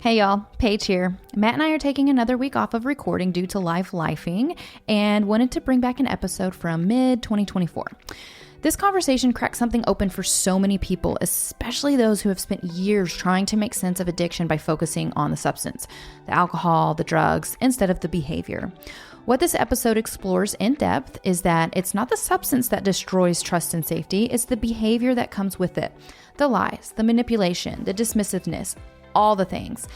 Hey y'all, Paige here. Matt and I are taking another week off of recording due to life lifing and wanted to bring back an episode from mid-2024. This conversation cracks something open for so many people, especially those who have spent years trying to make sense of addiction by focusing on the substance, the alcohol, the drugs, instead of the behavior. What this episode explores in depth is that it's not the substance that destroys trust and safety, it's the behavior that comes with it. The lies, the manipulation, the dismissiveness, all the things.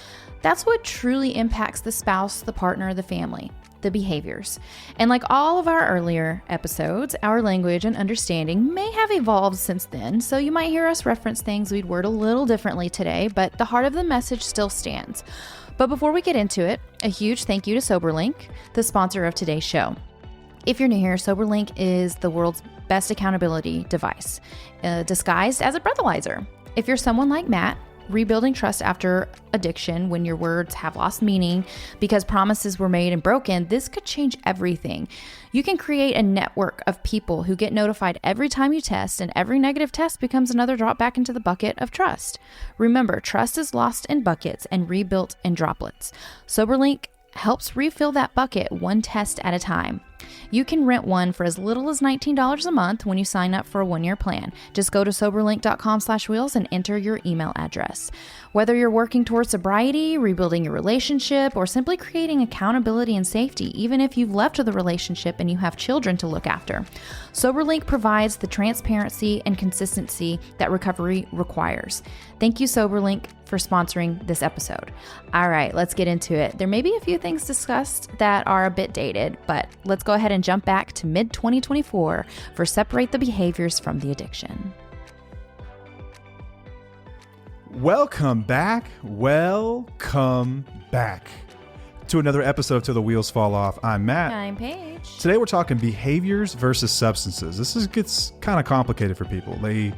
That's what truly impacts the spouse, the partner, the family, the behaviors. And like all of our earlier episodes, our language and understanding may have evolved since then, so you might hear us reference things we'd word a little differently today, but the heart of the message still stands. But before we get into it, a huge thank you to SoberLink, the sponsor of today's show. If you're new here, SoberLink is the world's best accountability device, disguised as a breathalyzer. If you're someone like Matt, rebuilding trust after addiction when your words have lost meaning because promises were made and broken, this could change everything. You can create a network of people who get notified every time you test, and every negative test becomes another drop back into the bucket of trust. Remember, trust is lost in buckets and rebuilt in droplets. SoberLink helps refill that bucket one test at a time. You can rent one for as little as $19 a month when you sign up for a one-year plan. Just go to soberlink.com/wheels and enter your email address. Whether you're working towards sobriety, rebuilding your relationship, or simply creating accountability and safety, even if you've left the relationship and you have children to look after, SoberLink provides the transparency and consistency that recovery requires. Thank you, SoberLink, for sponsoring this episode. All right, let's get into it. There may be a few things discussed that are a bit dated, but let's go ahead and jump back to mid-2024 for Separate the Behaviors from the Addiction. Welcome back to another episode of Till the Wheels Fall Off. I'm Matt. I'm Paige. Today we're talking behaviors versus substances. This gets kind of complicated for people. They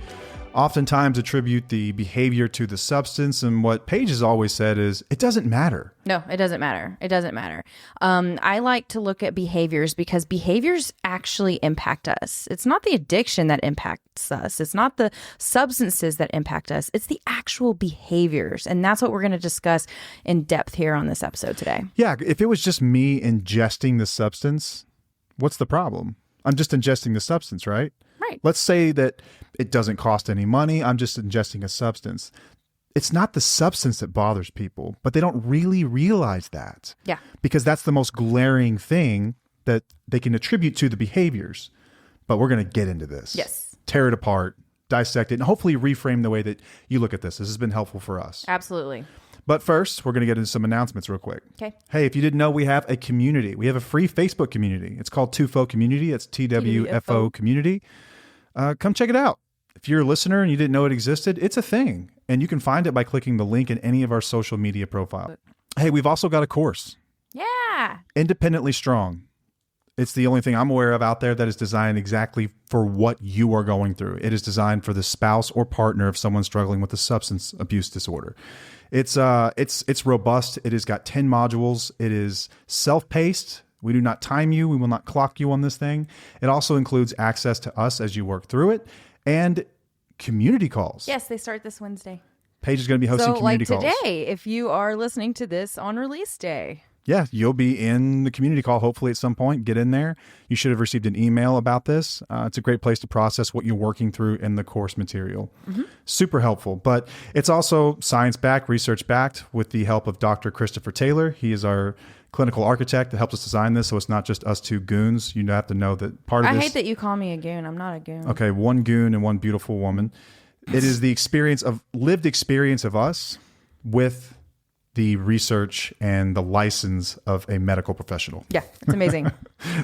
oftentimes attribute the behavior to the substance, and what Paige has always said is, it doesn't matter. No, it doesn't matter. It doesn't matter. I like to look at behaviors because behaviors actually impact us. It's not the addiction that impacts us. It's not the substances that impact us. It's the actual behaviors. And that's what we're going to discuss in depth here on this episode today. Yeah, if it was just me ingesting the substance, what's the problem? I'm just ingesting the substance, right? Right. Let's say that it doesn't cost any money. I'm just ingesting a substance. It's not the substance that bothers people, but they don't really realize that. Yeah. Because that's the most glaring thing that they can attribute to the behaviors. But we're going to get into this. Yes. Tear it apart, dissect it, and hopefully reframe the way that you look at this. This has been helpful for us. Absolutely. But first, we're going to get into some announcements real quick. Okay. Hey, if you didn't know, we have a community. We have a free Facebook community. It's called TWFO Community. It's TWFO Community. Come check it out. If you're a listener and you didn't know it existed, it's a thing. And you can find it by clicking the link in any of our social media profiles. Hey, we've also got a course. Yeah. Independently Strong. It's the only thing I'm aware of out there that is designed exactly for what you are going through. It is designed for the spouse or partner of someone struggling with a substance abuse disorder. It's robust. It has got 10 modules. It is self-paced. We do not time you. We will not clock you on this thing. It also includes access to us as you work through it and community calls. Yes, they start this Wednesday. Paige is going to be hosting community calls. So like today, if you are listening to this on release day. Yeah, you'll be in the community call hopefully at some point. Get in there. You should have received an email about this. It's a great place to process what you're working through in the course material. Mm-hmm. Super helpful. But it's also science-backed, research-backed with the help of Dr. Christopher Taylor. He is our clinical architect that helps us design this, so it's not just us two goons. You have to know that part of this... I hate that you call me a goon. I'm not a goon. Okay, one goon and one beautiful woman. It is the lived experience of us with the research and the license of a medical professional. Yeah, it's amazing.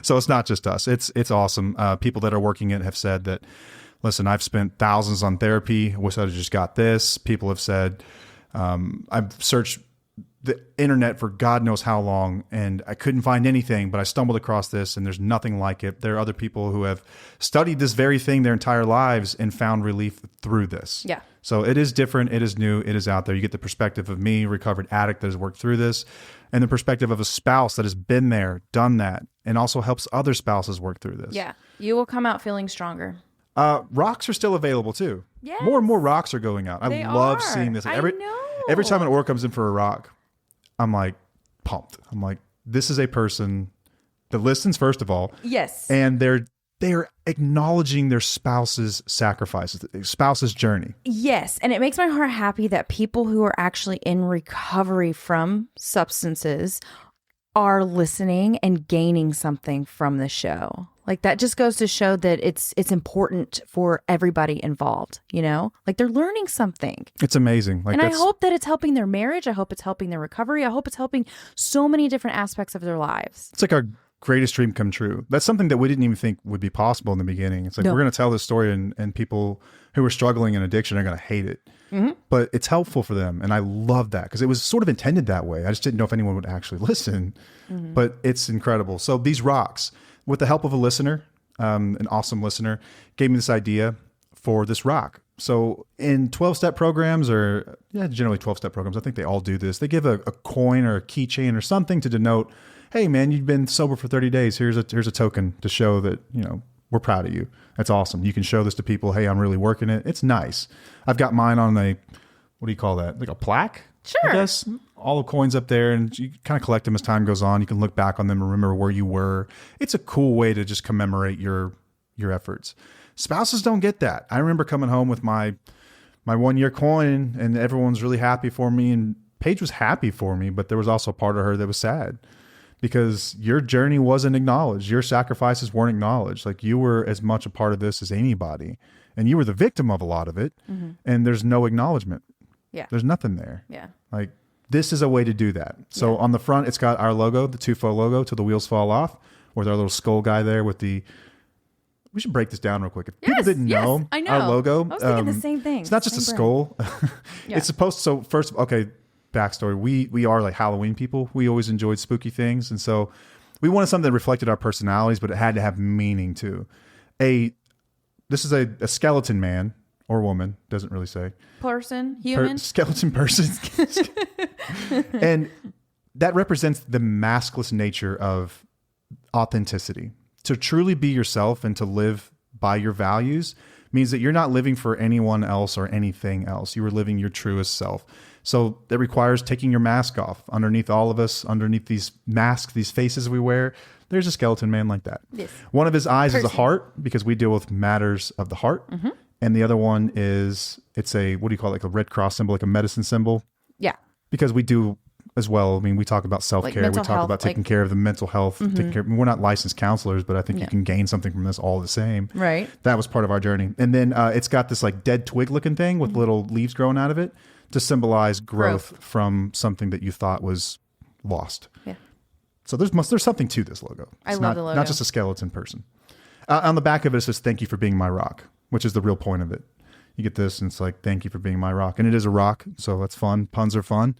So it's not just us. It's awesome. People that are working it have said that, listen, I've spent thousands on therapy. Wish I just got this. People have said, I've searched the internet for God knows how long, and I couldn't find anything, but I stumbled across this, and there's nothing like it. There are other people who have studied this very thing their entire lives and found relief through this. Yeah. So it is different. It is new. It is out there. You get the perspective of me, recovered addict that has worked through this, and the perspective of a spouse that has been there, done that, and also helps other spouses work through this. Yeah. You will come out feeling stronger. Rocks are still available too. Yes. More and more rocks are going out. I love seeing this. I know. Every time an org comes in for a rock, I'm like pumped. I'm like, this is a person that listens, first of all. Yes. And they're acknowledging their spouse's sacrifices, their spouse's journey. Yes. And it makes my heart happy that people who are actually in recovery from substances are listening and gaining something from the show. Like that just goes to show that it's important for everybody involved, you know? Like they're learning something. It's amazing. And I hope that it's helping their marriage. I hope it's helping their recovery. I hope it's helping so many different aspects of their lives. It's like our greatest dream come true. That's something that we didn't even think would be possible in the beginning. It's like, we're going to tell this story and people who are struggling in addiction are going to hate it. Mm-hmm. But it's helpful for them. And I love that because it was sort of intended that way. I just didn't know if anyone would actually listen, but it's incredible. So these rocks, with the help of a listener, an awesome listener, gave me this idea for this rock. So in 12-step programs or generally 12-step programs, I think they all do this. They give a coin or a keychain or something to denote, hey man, you've been sober for 30 days. Here's a token to show that, we're proud of you. That's awesome. You can show this to people. Hey, I'm really working it. It's nice. I've got mine on what do you call that? Like a plaque? Sure. I guess. All the coins up there, and you kind of collect them as time goes on. You can look back on them and remember where you were. It's a cool way to just commemorate your efforts. Spouses don't get that. I remember coming home with my 1-year coin, and everyone's really happy for me, and Paige was happy for me, but there was also a part of her that was sad because your journey wasn't acknowledged. Your sacrifices weren't acknowledged. Like you were as much a part of this as anybody, and you were the victim of a lot of it, and there's no acknowledgement. Yeah. There's nothing there. Yeah. Like this is a way to do that. So on the front, it's got our logo, the Tufo logo, till the wheels fall off, with our little skull guy there with the. We should break this down real quick. If people didn't know, I know our logo. I was thinking the same thing. It's not just a skull. It's supposed to. So first, backstory. We are like Halloween people. We always enjoyed spooky things, and so we wanted something that reflected our personalities, but it had to have meaning too. This is a skeleton man or woman, doesn't really say. Person, human. Skeleton person. And that represents the maskless nature of authenticity. To truly be yourself and to live by your values means that you're not living for anyone else or anything else. You are living your truest self. So that requires taking your mask off. Underneath all of us, underneath these masks, these faces we wear, there's a skeleton man like that. Yes. One of his eyes is a heart because we deal with matters of the heart. Mm-hmm. And the other one is, it's a, what do you call it? Like a Red Cross symbol, like a medicine symbol. Yeah. Because we do as well. I mean, we talk about self-care. Like we talk about taking care of the mental health. Taking care. We're not licensed counselors, but I think you can gain something from this all the same. Right. That was part of our journey. And then it's got this like dead twig looking thing with little leaves growing out of it to symbolize growth from something that you thought was lost. Yeah. So there's something to this logo. I love the logo. Not just a skeleton person. On the back of it says, "Thank you for being my rock," which is the real point of it. You get this, and it's like, "Thank you for being my rock," and it is a rock, so that's fun. Puns are fun,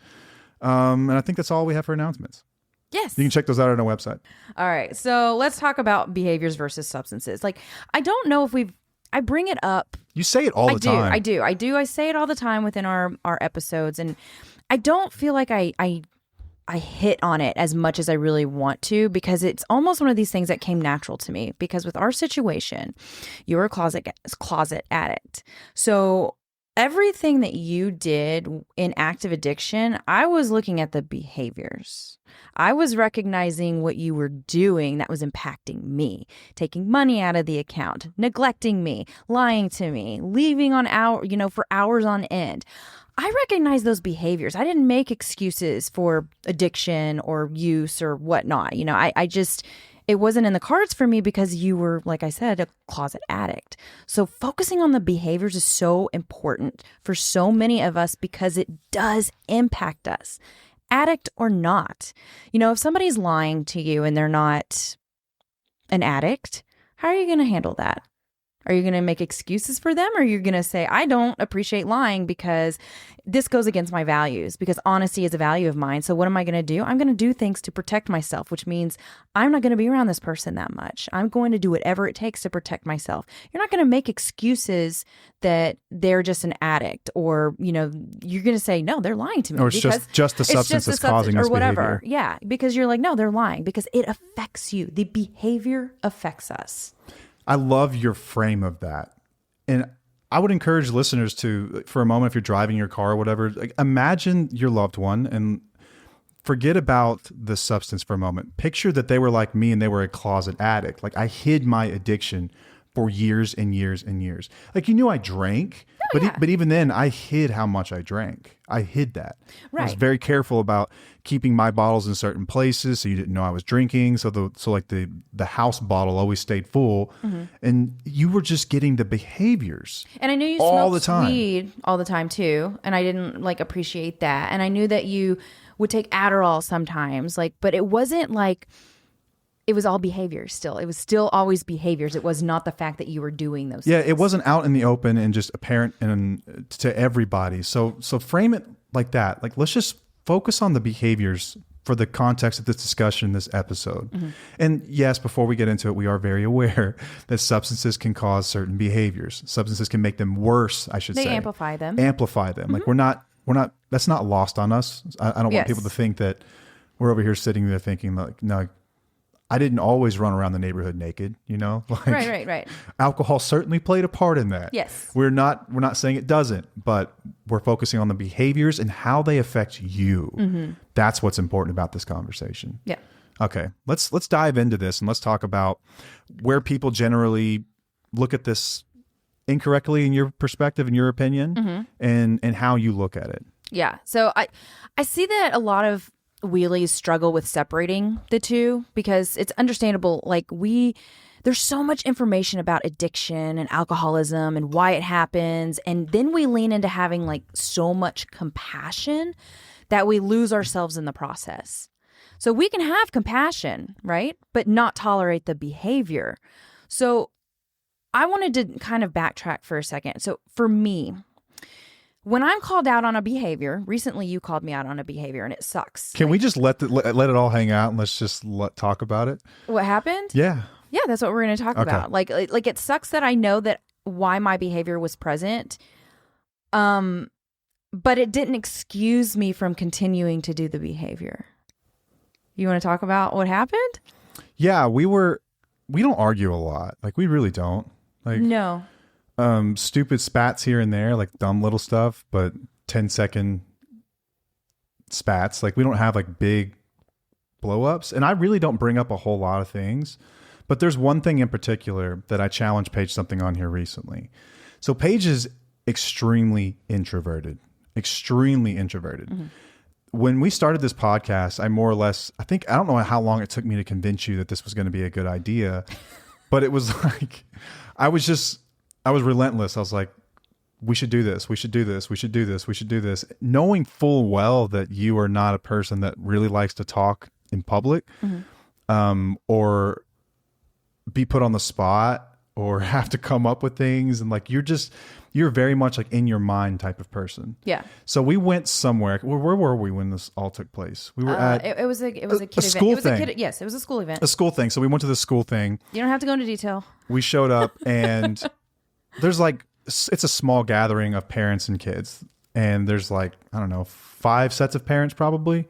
and I think that's all we have for announcements. Yes, you can check those out on our website. All right, so let's talk about behaviors versus substances. Like, I don't know if I bring it up. You say it all the time. I do. I say it all the time within our episodes, and I don't feel like I hit on it as much as I really want to, because it's almost one of these things that came natural to me. Because with our situation, you're a closet addict. So everything that you did in active addiction, I was looking at the behaviors. I was recognizing what you were doing that was impacting me, taking money out of the account, neglecting me, lying to me, leaving on for hours on end. I recognize those behaviors. I didn't make excuses for addiction or use or whatnot. It wasn't in the cards for me because you were, like I said, a closet addict. So focusing on the behaviors is so important for so many of us because it does impact us, addict or not. If somebody's lying to you and they're not an addict, how are you going to handle that? Are you going to make excuses for them, or are you going to say, I don't appreciate lying because this goes against my values, because honesty is a value of mine. So what am I going to do? I'm going to do things to protect myself, which means I'm not going to be around this person that much. I'm going to do whatever it takes to protect myself. You're not going to make excuses that they're just an addict, or, you're going to say, no, they're lying to me. Or it's just the substance that's causing this or whatever. behavior. Yeah, because you're like, no, they're lying because it affects you. The behavior affects us. I love your frame of that. And I would encourage listeners to, for a moment, if you're driving your car or whatever, like, imagine your loved one and forget about the substance for a moment. Picture that they were like me and they were a closet addict. Like I hid my addiction for years and years and years. Like you knew I drank, but even then I hid how much I drank. I hid that. Right. I was very careful about keeping my bottles in certain places so you didn't know I was drinking. So the house bottle always stayed full, and you were just getting the behaviors. And I knew you all smoked the time. weed all the time too, and I didn't like appreciate that. And I knew that you would take Adderall sometimes, like, but it wasn't like it was all behaviors still. It was still always behaviors. It was not the fact that you were doing those Yeah, things. it wasn't out in the open and just apparent and to everybody. So frame it like that. Like let's just focus on the behaviors for the context of this discussion, this episode. And yes, before we get into it, we are very aware that substances can cause certain behaviors. Substances can make them worse, I should say. They amplify them. Like we're not, that's not lost on us. I don't want people to think that we're over here sitting there thinking like, no, I didn't always run around the neighborhood naked, you know? Like, Right. alcohol certainly played a part in that. Yes. We're not saying it doesn't, but we're focusing on the behaviors and how they affect you. That's what's important about this conversation. Yeah. Okay. Let's dive into this and let's talk about where people generally look at this incorrectly in your perspective, in your opinion, and how you look at it. Yeah. So I see that a lot of wheelies struggle with separating the two because it's understandable. Like there's so much information about addiction and alcoholism and why it happens. And then we lean into having like so much compassion that we lose ourselves in the process. So we can have compassion, right? But not tolerate the behavior. So I wanted to kind of backtrack for a second. So for me, when I'm called out on a behavior, recently you called me out on a behavior and it sucks. Can we just let it all hang out and let's just talk about it? What happened? Yeah. Yeah, that's what we're going to talk about. Like it sucks that I know that why my behavior was present. But it didn't excuse me from continuing to do the behavior. You want to talk about what happened? Yeah, we don't argue a lot. Like we really don't. Like No. Stupid spats here and there, like dumb little stuff, but 10-second spats. Like we don't have like big blow ups. And I really don't bring up a whole lot of things, but there's one thing in particular that I challenged Paige something on here recently. So Paige is extremely introverted. When we started this podcast, I more or less, I don't know how long it took me to convince you that this was going to be a good idea, but it was like, I was relentless. I was like, we should do this. We should do this. We should do this. We should do this. Knowing full well that you are not a person that really likes to talk in public, or be put on the spot or have to come up with things. And like, you're very much like in your mind type of person. Yeah. So we went somewhere. Where were we when this all took place? We were at it was a kid event. School thing. Yes, it was a school event. A school thing. So we went to the school thing. You don't have to go into detail. We showed up and there's like, it's a small gathering of parents and kids. And there's like, I don't know, 5 sets of parents probably.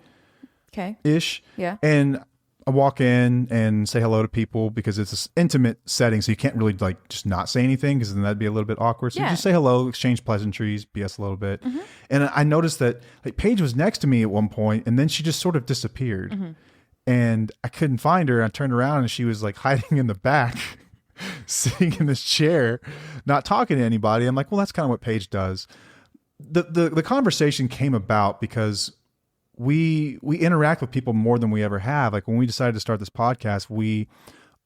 Okay. Ish. Yeah. And I walk in and say hello to people because it's an intimate setting. So you can't really like just not say anything because then that'd be a little bit awkward. So you just say hello, exchange pleasantries, BS a little bit. And I noticed that like Paige was next to me at one point and then she just sort of disappeared. And I couldn't find her. I turned around and she was like hiding in the back, sitting in this chair, not talking to anybody. I'm like, well, that's kind of what Paige does. The conversation came about because we interact with people more than we ever have. Like when we decided to start this podcast, we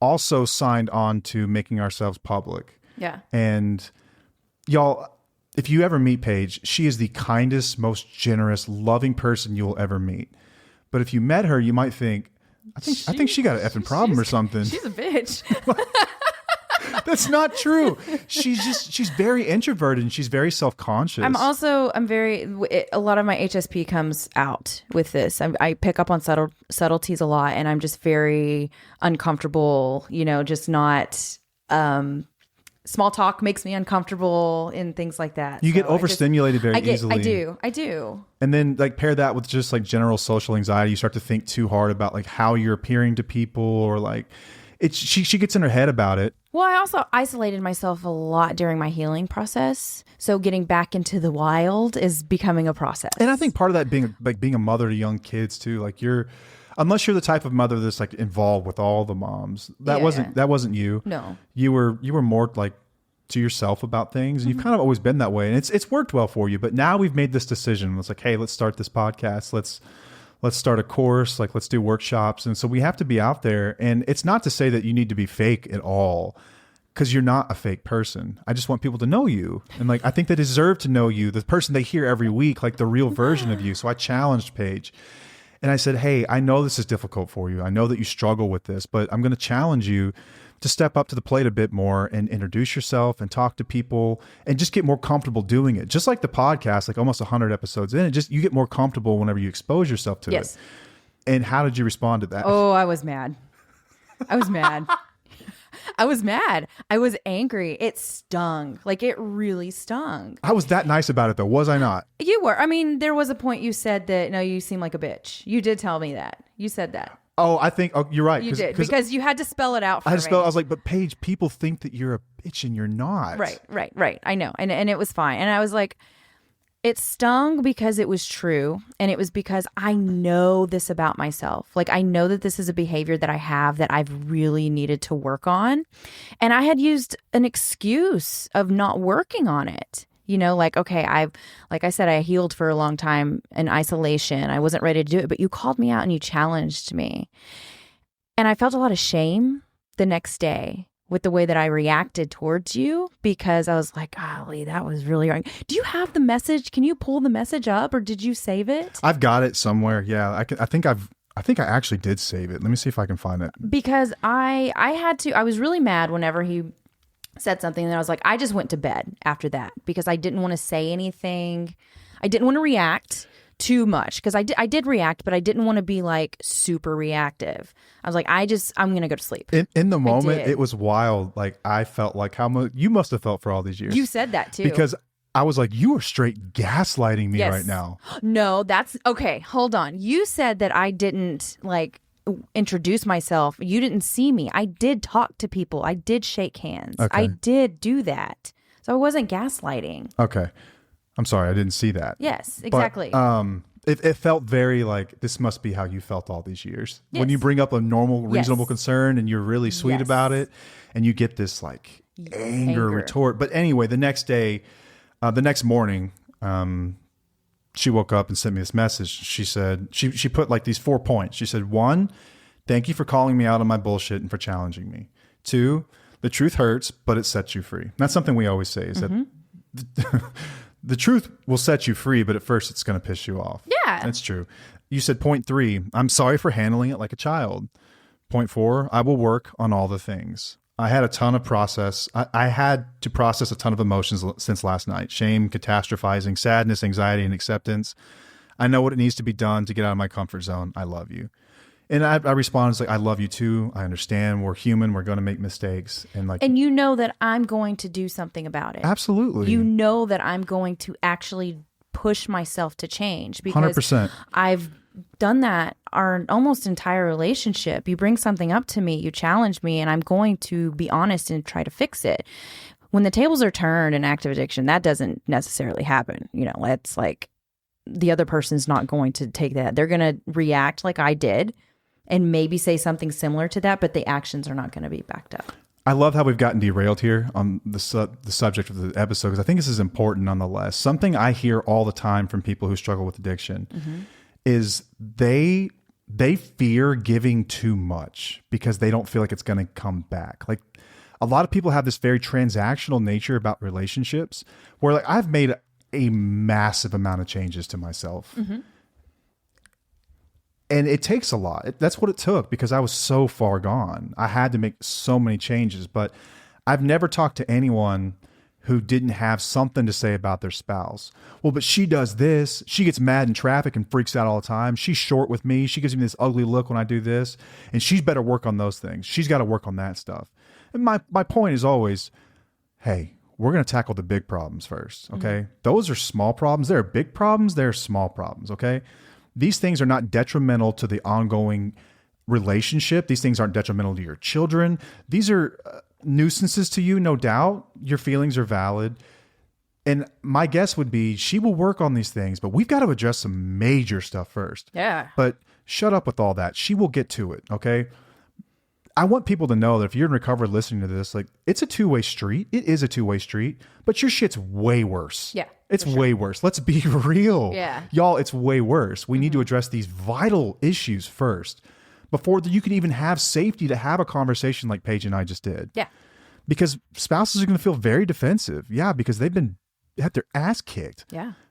also signed on to making ourselves public. Yeah. And y'all, if you ever meet Paige, she is the kindest, most generous, loving person you'll ever meet. But if you met her, you might think, I think she got an effing problem or something. She's a bitch. That's not true. She's very introverted and she's very self-conscious. I'm very, a lot of my HSP comes out with this. I pick up on subtleties a lot and I'm just very uncomfortable, just not, small talk makes me uncomfortable and things like that. You get overstimulated very easily. I do. And then like pair that with just like general social anxiety. You start to think too hard about like how you're appearing to people or like, she gets in her head about it. Well, I also isolated myself a lot during my healing process. So getting back into the wild is becoming a process. And I think part of that being a mother to young kids too, like unless you're the type of mother that's like involved with all the moms, that wasn't you. No, you were more like to yourself about things, and you've kind of always been that way, and it's worked well for you. But now we've made this decision. It's like, hey, let's start this podcast. Let's start a course. Like, let's do workshops. And so we have to be out there. And it's not to say that you need to be fake at all, because you're not a fake person. I just want people to know you. And like, I think they deserve to know you, the person they hear every week, like the real version of you. So I challenged Paige and I said, hey, I know this is difficult for you. I know that you struggle with this, but I'm going to challenge you to step up to the plate a bit more and introduce yourself and talk to people and just get more comfortable doing it. Just like the podcast, like almost 100 episodes in, you get more comfortable whenever you expose yourself to it. And how did you respond to that? Oh, I was mad. I was mad. I was mad. I was angry. It stung. Like, it really stung. I was that nice about it though, was I not? You were. I mean, there was a point you said that, no, you seem like a bitch. You did tell me that. You said that. Oh, I think you're right. You did, because you had to spell it out for me. I was like, but Paige, people think that you're a bitch and you're not. Right. I know. And it was fine. And I was like, it stung because it was true. And it was because I know this about myself. Like, I know that this is a behavior that I have that I've really needed to work on. And I had used an excuse of not working on it. You know, like, okay, like I said, I healed for a long time in isolation. I wasn't ready to do it, but you called me out and you challenged me. And I felt a lot of shame the next day with the way that I reacted towards you, because I was like, golly, that was really wrong. Do you have the message? Can you pull the message up, or did you save it? I've got it somewhere. Yeah, I think I actually did save it. Let me see if I can find it. Because I was really mad whenever he said something, and then I was like, I just went to bed after that because I didn't want to say anything. I didn't want to react too much, because I did react, but I didn't want to be like super reactive. I was like, I'm going to go to sleep. In the moment, it was wild. Like, I felt like how much you must have felt for all these years. You said that too. Because I was like, you are straight gaslighting me right now. No, that's okay. Hold on. You said that I didn't like introduce myself. You didn't see me. I did talk to people. I did shake hands. Okay. I did do that. So I wasn't gaslighting. Okay. I'm sorry. I didn't see that. Yes, exactly. But, it felt very like, this must be how you felt all these years. Yes. When you bring up a normal, reasonable concern and you're really sweet about it, and you get this like anger retort. But anyway, the next day, the next morning, she woke up and sent me this message. She said, she put like these 4 points. She said, 1, thank you for calling me out on my bullshit and for challenging me. 2, the truth hurts, but it sets you free. That's something we always say, is that the truth will set you free, but at first it's going to piss you off. Yeah. That's true. You said point 3, I'm sorry for handling it like a child. Point 4, I will work on all the things. I had a ton of process. I had to process a ton of emotions since last night. Shame, catastrophizing, sadness, anxiety, and acceptance. I know what it needs to be done to get out of my comfort zone. I love you. And I responded like, I love you too. I understand. We're human. We're going to make mistakes. And you know that I'm going to do something about it. Absolutely. You know that I'm going to actually push myself to change, because 100%. I've done that our almost entire relationship. You bring something up to me, you challenge me, and I'm going to be honest and try to fix it. When the tables are turned in active addiction, that doesn't necessarily happen. You know, it's like the other person's not going to take that. They're going to react like I did and maybe say something similar to that, but the actions are not going to be backed up. I love how we've gotten derailed here on the subject of the episode, because I think this is important nonetheless. Something I hear all the time from people who struggle with addiction is they fear giving too much because they don't feel like it's going to come back. Like, a lot of people have this very transactional nature about relationships where, like, I've made a massive amount of changes to myself. And it takes a lot. That's what it took, because I was so far gone. I had to make so many changes, but I've never talked to anyone who didn't have something to say about their spouse. Well, but she does this. She gets mad in traffic and freaks out all the time. She's short with me. She gives me this ugly look when I do this. And she's better work on those things. She's got to work on that stuff. And my point is always, hey, we're going to tackle the big problems first, okay? Those are small problems. There are big problems. There are small problems, okay? These things are not detrimental to the ongoing relationship. These things aren't detrimental to your children. These are nuisances to you, no doubt. Your feelings are valid. And my guess would be she will work on these things, but we've got to address some major stuff first. Yeah. But shut up with all that. She will get to it, okay? I want people to know that if you're in recovery listening to this, like, it's a two-way street. It is a two-way street, but your shit's way worse. Yeah. It's way worse. Let's be real. Yeah. Y'all, it's way worse. We need to address these vital issues first before you can even have safety to have a conversation like Paige and I just did. Yeah. Because spouses are going to feel very defensive. Yeah, because they've had their ass kicked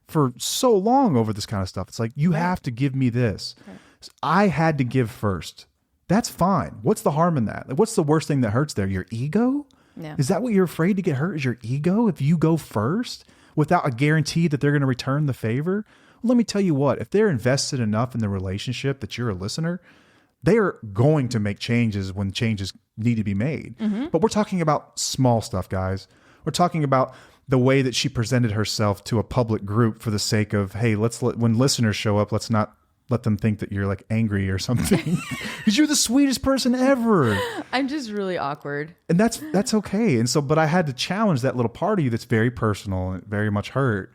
for so long over this kind of stuff. It's like, you have to give me this. Right. I had to give first. That's fine. What's the harm in that? Like, what's the worst thing that hurts there? Your ego? Yeah. Is that what you're afraid to get hurt? Is your ego if you go first without a guarantee that they're going to return the favor? Well, let me tell you what, if they're invested enough in the relationship that you're a listener, they are going to make changes when changes need to be made. Mm-hmm. But we're talking about small stuff, guys. We're talking about the way that she presented herself to a public group for the sake of, hey, when listeners show up, let's not let them think that you're like angry or something, because you're the sweetest person ever. I'm just really awkward. And that's okay. And so, but I had to challenge that little part of you that's very personal and very much hurt.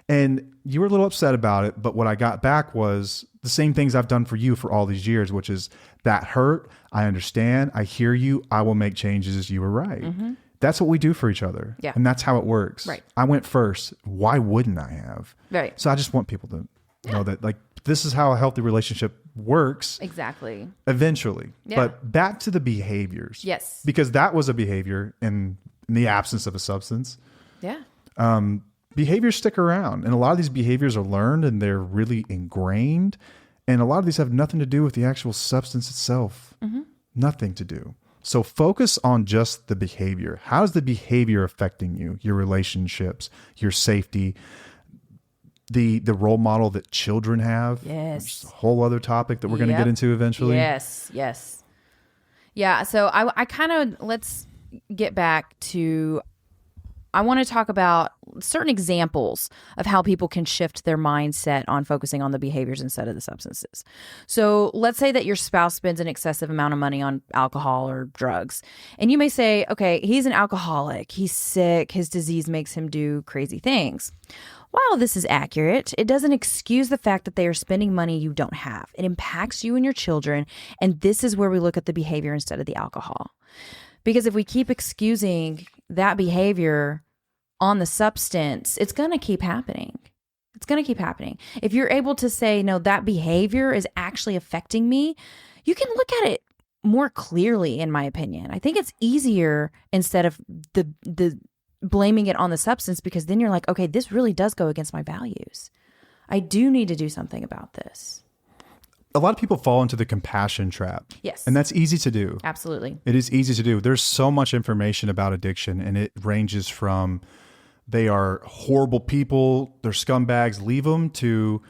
And you were a little upset about it. But what I got back was the same things I've done for you for all these years, which is that hurt. I understand. I hear you. I will make changes. You were right. Mm-hmm. That's what we do for each other. Yeah. And that's how it works. Right. I went first. Why wouldn't I have? Right. So I just want people to know that, like, this is how a healthy relationship works. Exactly. Eventually. Yeah. But back to the behaviors. Yes. Because that was a behavior in the absence of a substance. Yeah. Behaviors stick around. And a lot of these behaviors are learned and they're really ingrained. And a lot of these have nothing to do with the actual substance itself. Mm-hmm. Nothing to do. So focus on just the behavior. How's the behavior affecting you, your relationships, your safety, the role model that children have? Yes. Which is a whole other topic that we're going to get into eventually. Yes. Yes. Yeah. So I kind of, let's get back to, I want to talk about certain examples of how people can shift their mindset on focusing on the behaviors instead of the substances. So let's say that your spouse spends an excessive amount of money on alcohol or drugs. And you may say, okay, he's an alcoholic. He's sick. His disease makes him do crazy things. While this is accurate, it doesn't excuse the fact that they are spending money you don't have. It impacts you and your children. And this is where we look at the behavior instead of the alcohol. Because if we keep excusing that behavior on the substance, it's going to keep happening. It's going to keep happening. If you're able to say, no, that behavior is actually affecting me, you can look at it more clearly, in my opinion. I think it's easier instead of the blaming it on the substance, because then you're like, okay, this really does go against my values. I do need to do something about this. A lot of people fall into the compassion trap. Yes. And that's easy to do. Absolutely. It is easy to do. There's so much information about addiction, and it ranges from they are horrible people, they're scumbags, leave them, to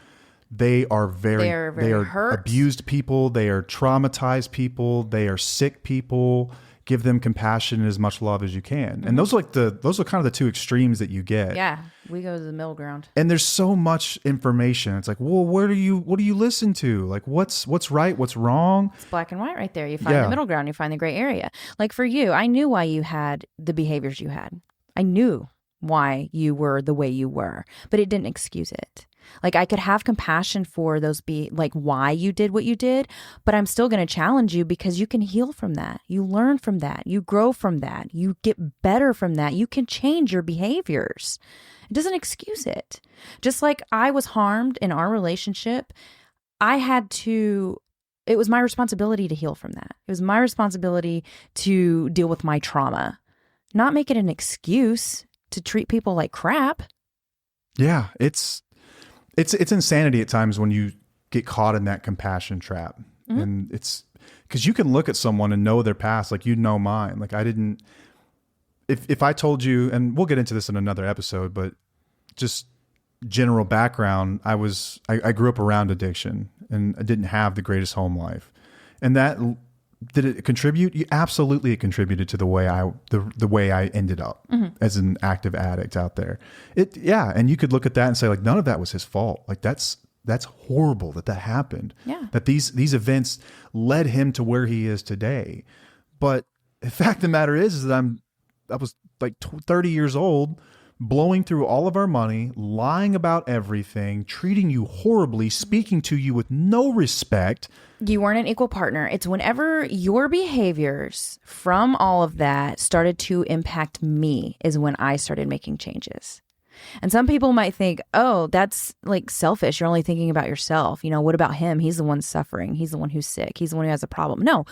they are very hurt. Abused people, they are traumatized people, they are sick people. Give them compassion and as much love as you can. Mm-hmm. And those are kind of the two extremes that you get. Yeah. We go to the middle ground. And there's so much information. It's like, well, what do you listen to? Like, what's right? What's wrong? It's black and white right there. You find the middle ground, you find the gray area. Like for you, I knew why you had the behaviors you had. I knew why you were the way you were, but it didn't excuse it. Like I could have compassion for those why you did what you did, but I'm still going to challenge you because you can heal from that. You learn from that. You grow from that. You get better from that. You can change your behaviors. It doesn't excuse it. Just like I was harmed in our relationship, it was my responsibility to heal from that. It was my responsibility to deal with my trauma, not make it an excuse to treat people like crap. Yeah, it's insanity at times when you get caught in that compassion trap. Mm-hmm. And it's because you can look at someone and know their past, like you know mine. Like I didn't, if I told you, and we'll get into this in another episode, but just general background, I grew up around addiction and I didn't have the greatest home life. And that, did it contribute? Absolutely, it contributed to the way I ended up as an active addict out there. And you could look at that and say, like, none of that was his fault. Like that's that's horrible that happened. Yeah. That these events led him to where he is today. But the fact of the matter is that I was like 30 years old, blowing through all of our money, lying about everything, treating you horribly, speaking to you with no respect. You weren't an equal partner. It's whenever your behaviors from all of that started to impact me is when I started making changes. And some people might think, oh, that's like selfish. You're only thinking about yourself. You know, what about him? He's the one suffering. He's the one who's sick. He's the one who has a problem. No,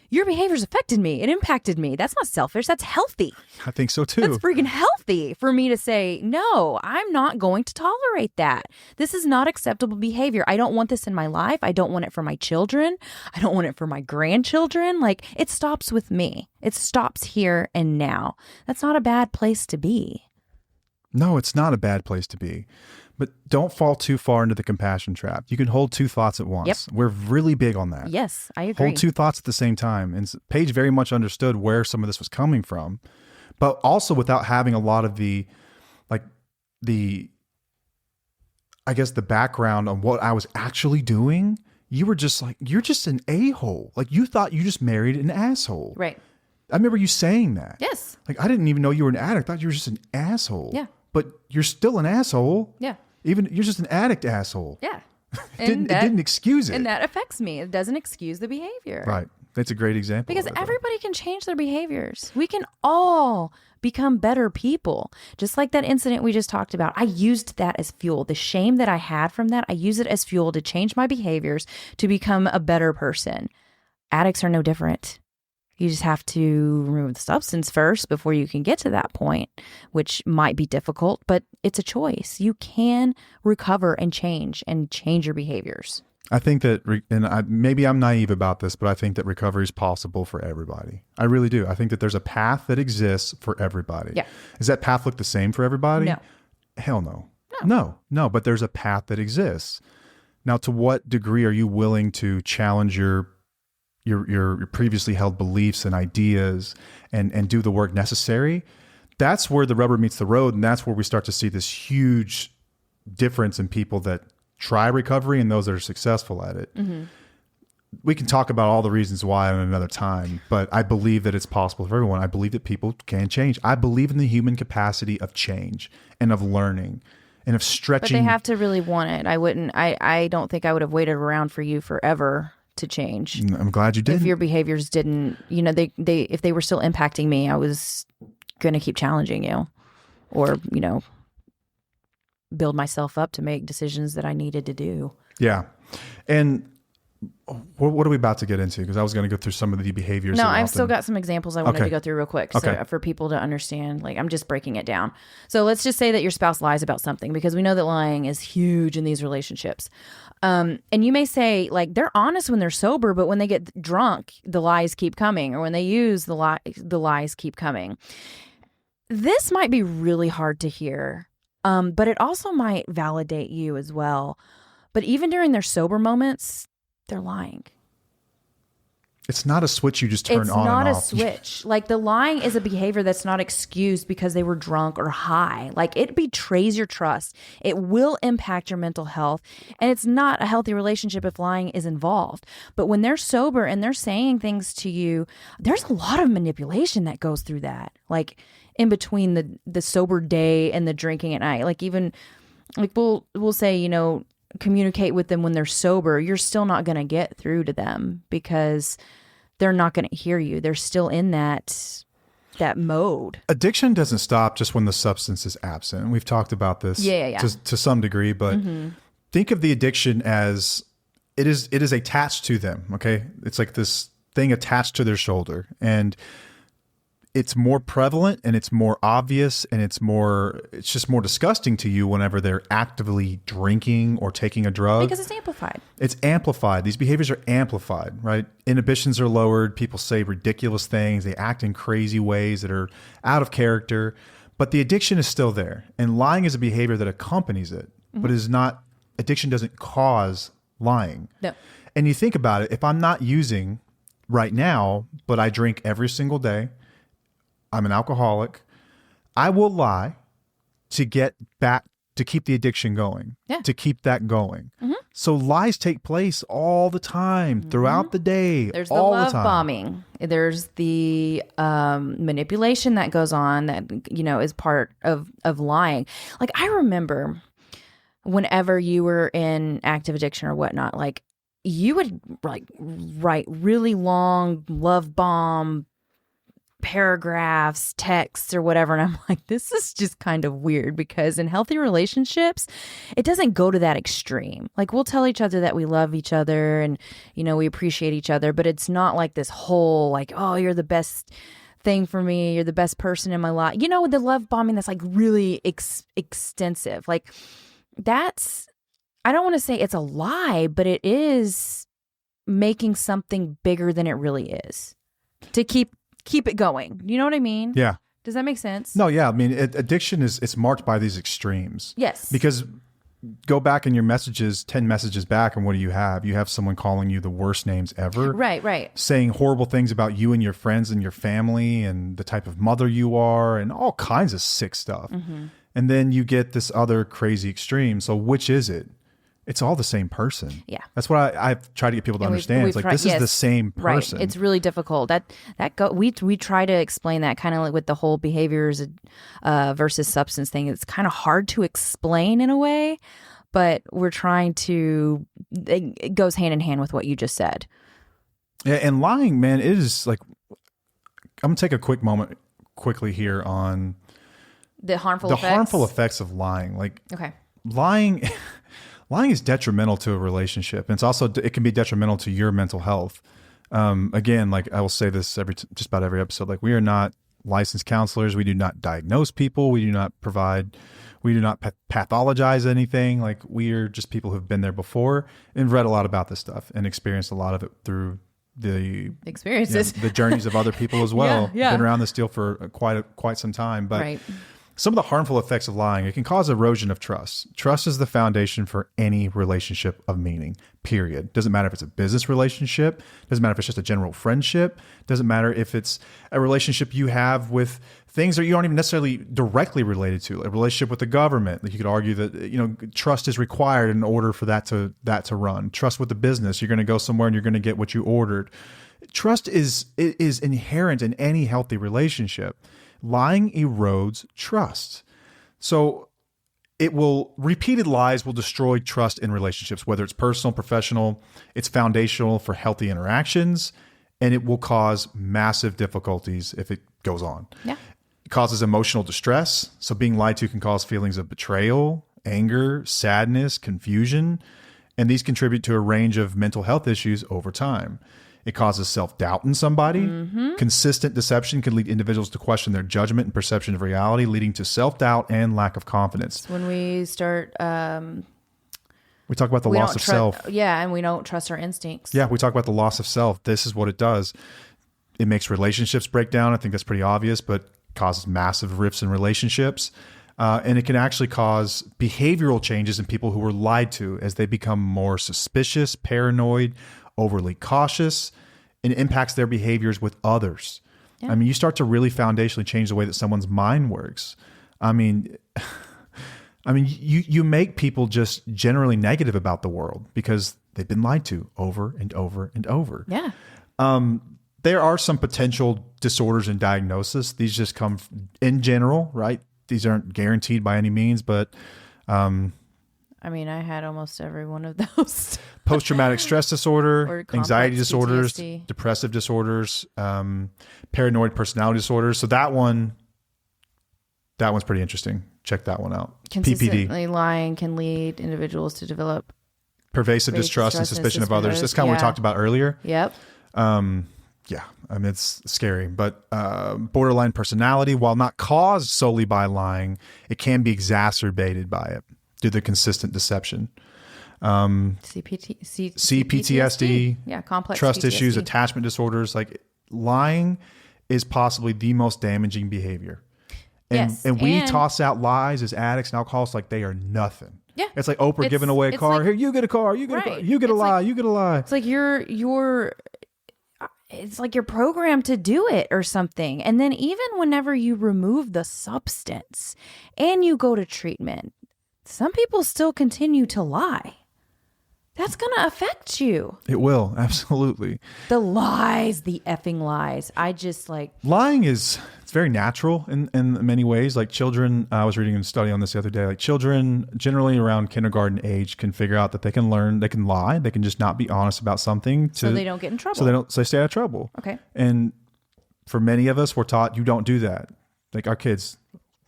your behaviors affected me. It impacted me. That's not selfish. That's healthy. I think so too. That's freaking healthy for me to say, no, I'm not going to tolerate that. This is not acceptable behavior. I don't want this in my life. I don't want it for my children. I don't want it for my grandchildren. Like, it stops with me. It stops here and now. That's not a bad place to be. No, it's not a bad place to be. But don't fall too far into the compassion trap. You can hold two thoughts at once. Yep. We're really big on that. Yes, I agree. Hold two thoughts at the same time. And Paige very much understood where some of this was coming from, but also without having a lot of the background on what I was actually doing. You were just like, you're just an a-hole. Like, you thought you just married an asshole. Right. I remember you saying that. Yes. Like, I didn't even know you were an addict. I thought you were just an asshole. Yeah. But you're still an asshole. Yeah. Even you're just an addict asshole. Yeah. It didn't excuse it. And that affects me. It doesn't excuse the behavior. Right. That's a great example. Because of it, everybody can change their behaviors. We can all become better people. Just like that incident we just talked about. I used that as fuel. The shame that I had from that, I use it as fuel to change my behaviors to become a better person. Addicts are no different. You just have to remove the substance first before you can get to that point, which might be difficult, but it's a choice. You can recover and change your behaviors. I think that, maybe I'm naive about this, but I think that recovery is possible for everybody. I really do. I think that there's a path that exists for everybody. Yeah. Does that path look the same for everybody? No. Hell no. No, but there's a path that exists. Now, to what degree are you willing to challenge your previously held beliefs and ideas and do the work necessary? That's where the rubber meets the road. And that's where we start to see this huge difference in people that try recovery and those that are successful at it. Mm-hmm. We can talk about all the reasons why at another time, but I believe that it's possible for everyone. I believe that people can change. I believe in the human capacity of change and of learning and of stretching. But they have to really want it. I don't think I would have waited around for you forever to change. I'm glad you did. If your behaviors didn't, if they were still impacting me, I was going to keep challenging you or, build myself up to make decisions that I needed to do. Yeah. And what are we about to get into? Because I was going to go through some of the behaviors. No, I've still got some examples I wanted to go through real quick. Okay. So for people to understand, I'm just breaking it down. So let's just say that your spouse lies about something, because we know that lying is huge in these relationships. And you may say, they're honest when they're sober, but when they get drunk, the lies keep coming, or when they use the lies keep coming. This might be really hard to hear, but it also might validate you as well. But even during their sober moments, they're lying. It's not a switch you just turn on and off. It's not a switch. The lying is a behavior that's not excused because they were drunk or high. It betrays your trust. It will impact your mental health. And it's not a healthy relationship if lying is involved. But when they're sober and they're saying things to you, there's a lot of manipulation that goes through that. In between the sober day and the drinking at night. We'll say, communicate with them when they're sober. You're still not going to get through to them because they're not going to hear you. They're still in that mode. Addiction doesn't stop just when the substance is absent. And we've talked about this to some degree, but think of the addiction as it is attached to them. Okay. It's like this thing attached to their shoulder, and it's more prevalent and it's more obvious and it's just more disgusting to you whenever they're actively drinking or taking a drug. Because it's amplified. It's amplified. These behaviors are amplified, right? Inhibitions are lowered. People say ridiculous things. They act in crazy ways that are out of character, but the addiction is still there. And lying is a behavior that accompanies it, but is not, addiction doesn't cause lying. No. And you think about it, if I'm not using right now, but I drink every single day, I'm an alcoholic, I will lie to get back to keep the addiction going, Yeah. to keep that going. Mm-hmm. So lies take place all the time, throughout the day. There's the all love the time. bombing. There's the manipulation that goes on that, is part of lying. Like, I remember whenever you were in active addiction or whatnot, like, you would write really long love bomb paragraphs, texts, or whatever. And I'm like, this is just kind of weird, because in healthy relationships, it doesn't go to that extreme. Like, we'll tell each other that we love each other and, we appreciate each other, but it's not like this whole, like, oh, you're the best thing for me, you're the best person in my life. The love bombing that's like really extensive. Like, that's, I don't want to say it's a lie, but it is making something bigger than it really is to keep it going. You know what I mean? Yeah. Does that make sense? No, yeah. I mean, addiction it's marked by these extremes. Yes. Because go back in your messages, 10 messages back, and what do you have? You have someone calling you the worst names ever. Right. Saying horrible things about you and your friends and your family and the type of mother you are and all kinds of sick stuff. Mm-hmm. And then you get this other crazy extreme. So which is it? It's all the same person. Yeah. That's what I've tried to get people to understand. It's like, this is the same person. Right. It's really difficult. We try to explain that kind of like with the whole behaviors versus substance thing. It's kind of hard to explain in a way, but we're trying to, it goes hand in hand with what you just said. Yeah. And lying, man, it is like, I'm going to take a quick moment quickly here on the harmful effects of lying. Like, okay. Lying is detrimental to a relationship. And it's also, it can be detrimental to your mental health. Again, like I will say this just about every episode, like, we are not licensed counselors. We do not diagnose people. We do not pathologize anything. Like, we are just people who've been there before and read a lot about this stuff and experienced a lot of it through the experiences, the journeys of other people as well. Yeah. Been around this deal for quite some time, but right. Some of the harmful effects of lying, it can cause erosion of trust. Trust is the foundation for any relationship of meaning, period. Doesn't matter if it's a business relationship. Doesn't matter if it's just a general friendship. Doesn't matter if it's a relationship you have with things that you aren't even necessarily directly related to. A relationship with the government. You could argue that, trust is required in order for that to run. Trust with the business. You're going to go somewhere and you're going to get what you ordered. Trust is inherent in any healthy relationship. Lying erodes trust. So repeated lies will destroy trust in relationships, whether it's personal, professional. It's foundational for healthy interactions, and it will cause massive difficulties if it goes on. Yeah. It causes emotional distress. So being lied to can cause feelings of betrayal, anger, sadness, confusion, and these contribute to a range of mental health issues over time. It causes self-doubt in somebody. Mm-hmm. Consistent deception can lead individuals to question their judgment and perception of reality, leading to self-doubt and lack of confidence. When we start... we talk about the loss of self. Yeah, and we don't trust our instincts. Yeah, we talk about the loss of self. This is what it does. It makes relationships break down. I think that's pretty obvious, but causes massive rifts in relationships. And it can actually cause behavioral changes in people who were lied to as they become more suspicious, paranoid, overly cautious, and it impacts their behaviors with others. Yeah. I mean, you start to really foundationally change the way that someone's mind works. I mean, you make people just generally negative about the world because they've been lied to over and over and over. Yeah. There are some potential disorders in diagnosis. These just come in general, right? These aren't guaranteed by any means, but I had almost every one of those. Post-traumatic stress disorder, anxiety disorders, PTSD. Depressive disorders, paranoid personality disorders. So that one's pretty interesting. Check that one out. Consistently PPD. Lying can lead individuals to develop pervasive distrust and suspicion of others. That's kind of what we talked about earlier. Yep. Yeah, it's scary. But borderline personality, while not caused solely by lying, it can be exacerbated by it due to the consistent deception. CPTSD, yeah, complex trust PTSD. issues, attachment disorders. Like, lying is possibly the most damaging behavior. And, yes, and we toss out lies as addicts and alcoholics like they are nothing. Yeah. It's like Oprah giving away a car. Like, here, you get a car, you get a car, you get a lie, you get a lie. It's like it's like you're programmed to do it or something. And then even whenever you remove the substance and you go to treatment, some people still continue to lie. That's going to affect you. It will, absolutely. The lies, the effing lies. I just like... Lying it's very natural in many ways. Like children, I was reading a study on this the other day, like children generally around kindergarten age can figure out that they can learn, they can lie, they can just not be honest about something. So they don't get in trouble. So they stay out of trouble. Okay. And for many of us, we're taught you don't do that. Like our kids,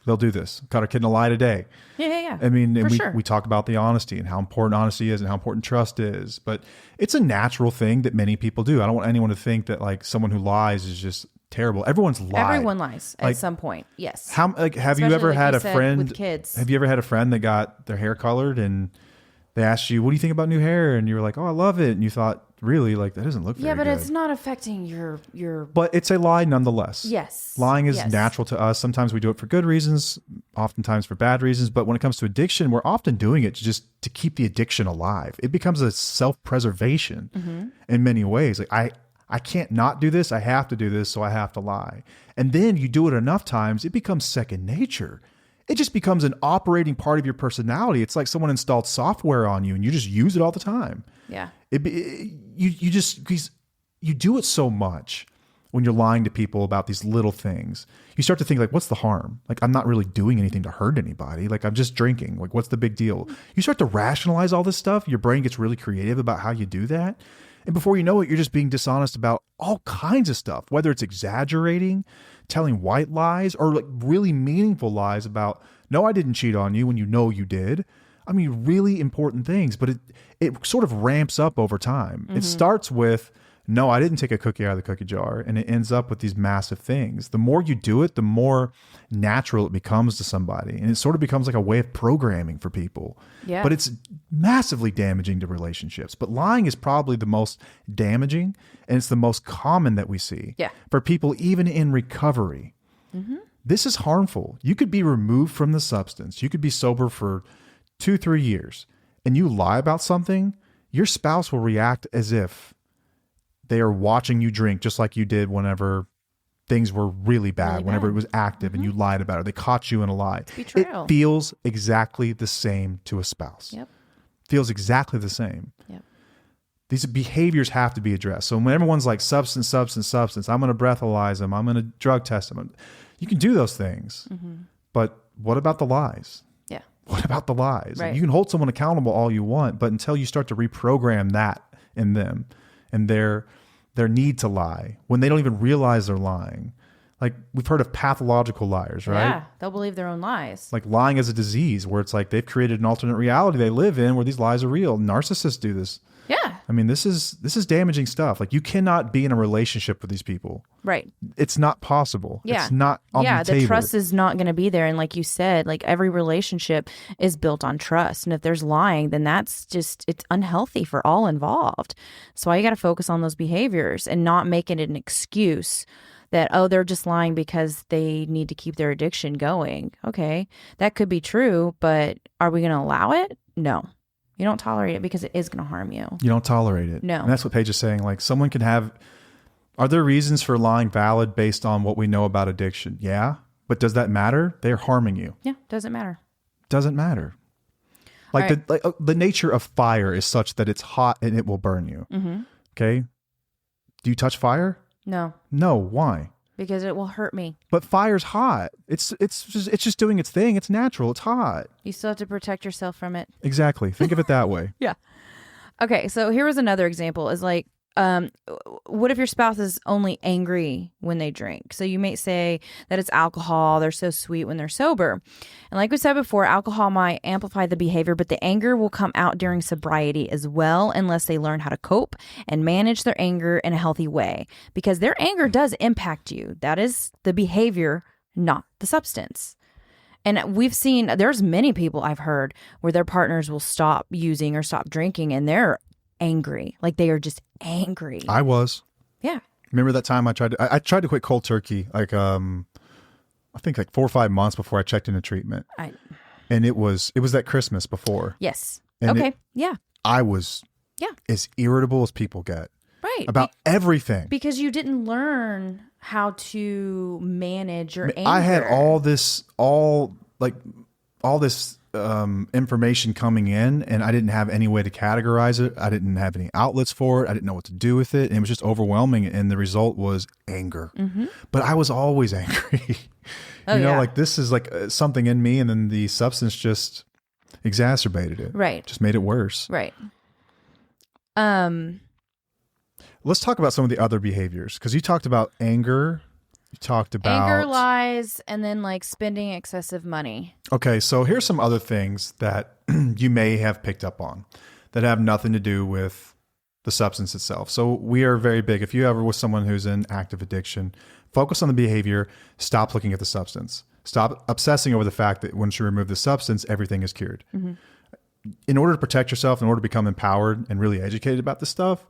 they'll do this. Caught our kid in a lie today. Yeah. I mean, and sure. we talk about the honesty and how important honesty is and how important trust is. But it's a natural thing that many people do. I don't want anyone to think that like someone who lies is just terrible. Everyone's lied. Everyone lies at some point. Yes. Have Especially you ever had a friend with kids? Have you ever had a friend that got their hair colored and they asked you, "What do you think about new hair?" And you were like, "Oh, I love it." And you thought, really, like that doesn't look very good. Yeah, but it's not affecting your. But it's a lie nonetheless. Yes. Lying is natural to us. Sometimes we do it for good reasons, oftentimes for bad reasons. But when it comes to addiction, we're often doing it just to keep the addiction alive. It becomes a self-preservation in many ways. Like I can't not do this. I have to do this, so I have to lie. And then you do it enough times, it becomes second nature. It just becomes an operating part of your personality. It's like someone installed software on you and you just use it all the time. Yeah. You do it so much when you're lying to people about these little things. You start to think like, what's the harm? Like, I'm not really doing anything to hurt anybody. Like, I'm just drinking. Like, what's the big deal? You start to rationalize all this stuff. Your brain gets really creative about how you do that. And before you know it, you're just being dishonest about all kinds of stuff, whether it's exaggerating, telling white lies, or like really meaningful lies about, no, I didn't cheat on you when you know you did. I mean, really important things, but it sort of ramps up over time. It starts with, no, I didn't take a cookie out of the cookie jar, and it ends up with these massive things. The more you do it, the more natural it becomes to somebody, and it sort of becomes like a way of programming for people. Yeah. But it's massively damaging to relationships. But lying is probably the most damaging, and it's the most common that we see for people even in recovery. This is harmful. You could be removed from the substance. You could be sober for 2-3 years, and you lie about something, your spouse will react as if they are watching you drink, just like you did whenever things were really bad, whenever it was active and you lied about it. They caught you in a lie. Betrayal. It feels exactly the same to a spouse. Yep. Feels exactly the same. Yep. These behaviors have to be addressed. So when everyone's like substance, I'm going to breathalyze them, I'm going to drug test them. You can do those things, but what about the lies? Yeah. What about the lies? Right. You can hold someone accountable all you want, but until you start to reprogram that in them and their need to lie when they don't even realize they're lying. Like we've heard of pathological liars, right? Yeah, they'll believe their own lies. Like lying as a disease where it's like they've created an alternate reality they live in where these lies are real. Narcissists do this. Yeah. I mean, this is damaging stuff. Like you cannot be in a relationship with these people. Right. It's not possible. Yeah. It's not on the table. The trust is not going to be there. And like you said, like every relationship is built on trust. And if there's lying, then that's just, it's unhealthy for all involved. So you got to focus on those behaviors and not make it an excuse that, oh, they're just lying because they need to keep their addiction going. Okay, that could be true, but are we going to allow it? No. You don't tolerate it because it is going to harm you. You don't tolerate it. No. And that's what Paige is saying. Like someone can have, are there reasons for lying valid based on what we know about addiction? Yeah. But does that matter? They're harming you. Yeah. Doesn't matter. Doesn't matter. Like the nature of fire is such that it's hot and it will burn you. Okay. Do you touch fire? No. No. Why? Because it will hurt me. But fire's hot. It's just doing its thing. It's natural. It's hot. You still have to protect yourself from it. Exactly. Think of it that way. Yeah. Okay. So here was another example is like, what if your spouse is only angry when they drink? So you may say that it's alcohol. They're so sweet when they're sober. And like we said before, alcohol might amplify the behavior, but the anger will come out during sobriety as well, unless they learn how to cope and manage their anger in a healthy way, because their anger does impact you. That is the behavior, not the substance. And we've seen, there's many people I've heard where their partners will stop using or stop drinking and they're angry. Like they are just angry. I was. Yeah. Remember that time I tried to quit cold turkey, like I think like 4 or 5 months before I checked into treatment. And it was that Christmas before. Yes. And okay. Yeah. I was as irritable as people get. Right. About everything. Because you didn't learn how to manage your anger. I had all all this information coming in, and I didn't have any way to categorize it. I didn't have any outlets for it. I didn't know what to do with it. And it was just overwhelming. And the result was anger. But I was always angry. Like this is like something in me, and then the substance just exacerbated it. Right. Just made it worse. Right. Let's talk about some of the other behaviors, because you talked about anger. You talked about anger, lies, and then like spending excessive money. Okay, so here's some other things that you may have picked up on that have nothing to do with the substance itself. So we are very big. If you ever with someone who's in active addiction, focus on the behavior, stop looking at the substance. Stop obsessing over the fact that once you remove the substance, everything is cured. In order to protect yourself, in order to become empowered and really educated about this stuff,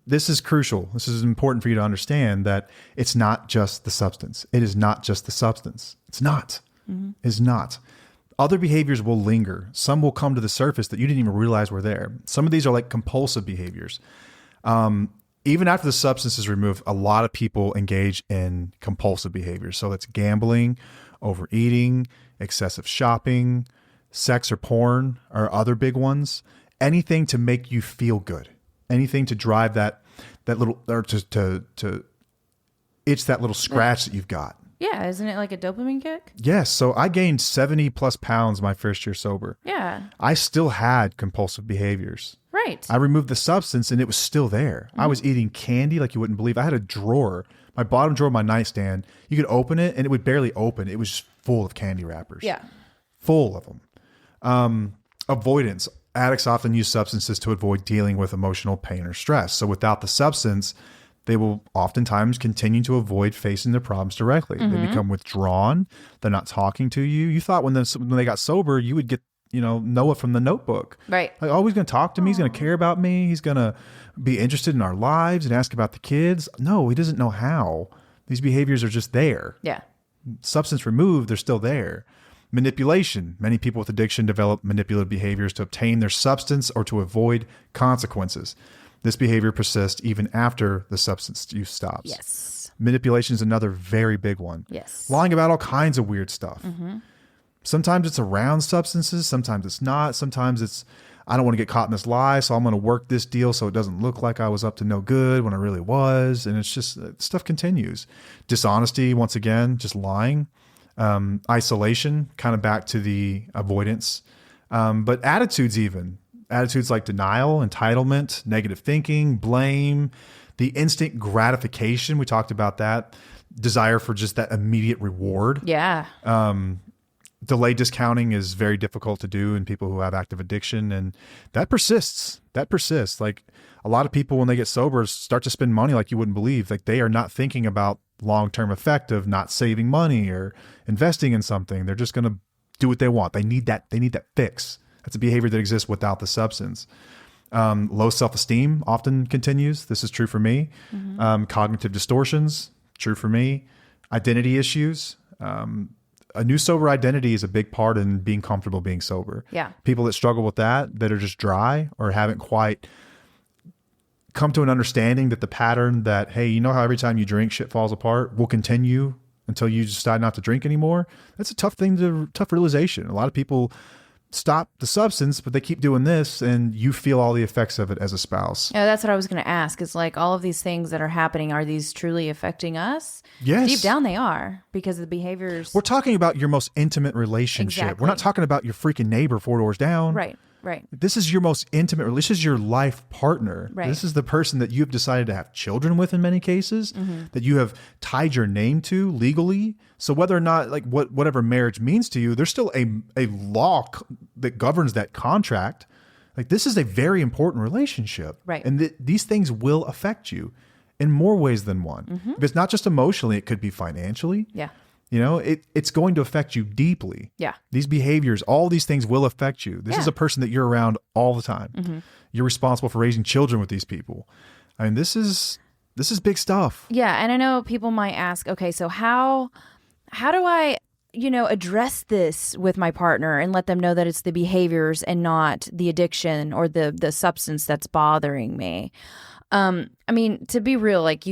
this is crucial. This is important for you to understand that it's not just the substance. It is not just the substance. It's not. It's not. Other behaviors will linger. Some will come to the surface that you didn't even realize were there. Some of these are like compulsive behaviors. Even after the substance is removed, a lot of people engage in compulsive behaviors. So that's gambling, overeating, excessive shopping, sex or porn are other big ones. Anything to make you feel good. Anything to drive that little, or to itch that little scratch that you've got. Yeah, isn't it like a dopamine kick? Yes. So I gained 70 plus pounds my first year sober. Yeah. I still had compulsive behaviors. Right. I removed the substance and it was still there. I was eating candy like you wouldn't believe. I had a drawer, my bottom drawer of my nightstand. You could open it and it would barely open. It was just full of candy wrappers. Yeah. Full of them. Avoidance. Addicts often use substances to avoid dealing with emotional pain or stress. So without the substance, they will oftentimes continue to avoid facing their problems directly. They become withdrawn. They're not talking to you. You thought when they got sober, you would get, Noah from The Notebook. Right. Like, oh, he's going to talk to me. He's going to care about me. He's going to be interested in our lives and ask about the kids. No, he doesn't know how. These behaviors are just there. Yeah. Substance removed, they're still there. Manipulation. Many people with addiction develop manipulative behaviors to obtain their substance or to avoid consequences. This behavior persists even after the substance use stops. Yes. Manipulation is another very big one. Yes. Lying about all kinds of weird stuff. Sometimes it's around substances. Sometimes it's not. Sometimes it's, I don't want to get caught in this lie, so I'm going to work this deal so it doesn't look like I was up to no good when I really was. And it's just, stuff continues. Dishonesty, once again, just lying. Isolation, kind of back to the avoidance. But attitudes like denial, entitlement, negative thinking, blame, the instant gratification. We talked about that. Desire for just that immediate reward. Yeah. Delay discounting is very difficult to do in people who have active addiction. And that persists. Like a lot of people, when they get sober, start to spend money like you wouldn't believe. Like they are not thinking about long-term effect of not saving money or investing in something. They're just going to do what they want. They need that fix. That's a behavior that exists without the substance. Low self-esteem often continues. This is true for me. Cognitive distortions, true for me. Identity issues. A new sober identity is a big part in being comfortable being sober. Yeah. People that struggle with that are just dry or haven't quite come to an understanding that the pattern that, hey, you know how every time you drink shit falls apart will continue until you decide not to drink anymore. That's a tough realization. A lot of people stop the substance, but they keep doing this and you feel all the effects of it as a spouse. Yeah, that's what I was going to ask is like all of these things that are happening, are these truly affecting us? Yes. Deep down they are because of the behaviors. We're talking about your most intimate relationship. Exactly. We're not talking about your freaking neighbor 4 doors down. Right. This is your most intimate, this is your life partner. Right. This is the person that you've decided to have children with in many cases, that you have tied your name to legally. So whether or not like whatever marriage means to you, there's still a law that governs that contract. Like this is a very important relationship. Right. And these things will affect you in more ways than one. If it's not just emotionally, it could be financially. Yeah. It's going to affect you deeply. Yeah. These behaviors, all these things will affect you. This is a person that you're around all the time. You're responsible for raising children with these people. I mean, this is big stuff. Yeah. And I know people might ask, okay, so how do I, address this with my partner and let them know that it's the behaviors and not the addiction or the substance that's bothering me? I mean, to be real, like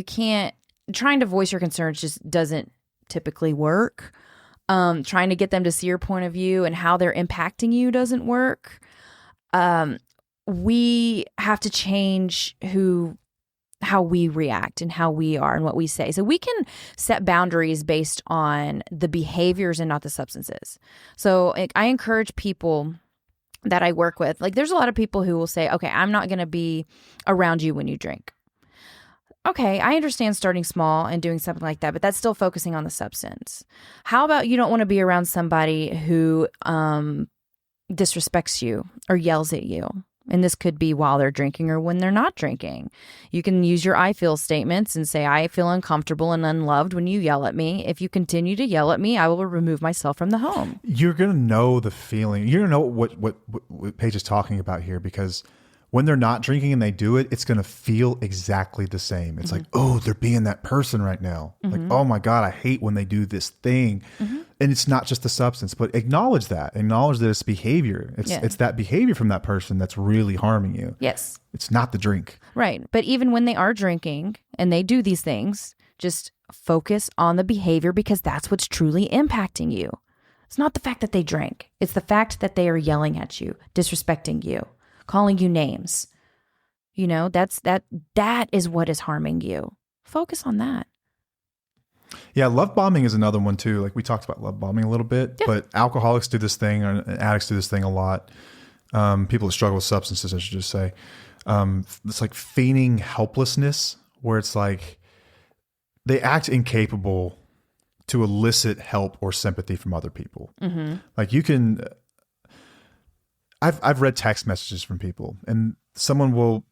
trying to voice your concerns just doesn't typically work. trying to get them to see your point of view and how they're impacting you doesn't work. We have to change how we react and how we are and what we say. So we can set boundaries based on the behaviors and not the substances. So I encourage people that I work with, like there's a lot of people who will say, okay, I'm not going to be around you when you drink. Okay, I understand starting small and doing something like that, but that's still focusing on the substance. How about you don't want to be around somebody who disrespects you or yells at you? And this could be while they're drinking or when they're not drinking. You can use your I feel statements and say, I feel uncomfortable and unloved when you yell at me. If you continue to yell at me, I will remove myself from the home. You're going to know the feeling. You're going to know what Paige is talking about here, because when they're not drinking and they do it, it's going to feel exactly the same. It's like, oh, they're being that person right now. Like, oh my God, I hate when they do this thing. And it's not just the substance, but acknowledge that. Acknowledge that it's behavior. It's that behavior from that person that's really harming you. Yes. It's not the drink. Right. But even when they are drinking and they do these things, just focus on the behavior, because that's what's truly impacting you. It's not the fact that they drank. It's the fact that they are yelling at you, disrespecting you, calling you names. You know, that is what is harming you. Focus on that. Yeah, love bombing is another one too. Like we talked about love bombing a little bit, but alcoholics do this thing, and addicts do this thing a lot. People that struggle with substances, I should just say. It's like feigning helplessness, where it's like they act incapable to elicit help or sympathy from other people. Like you can... I've read text messages from people, and someone will,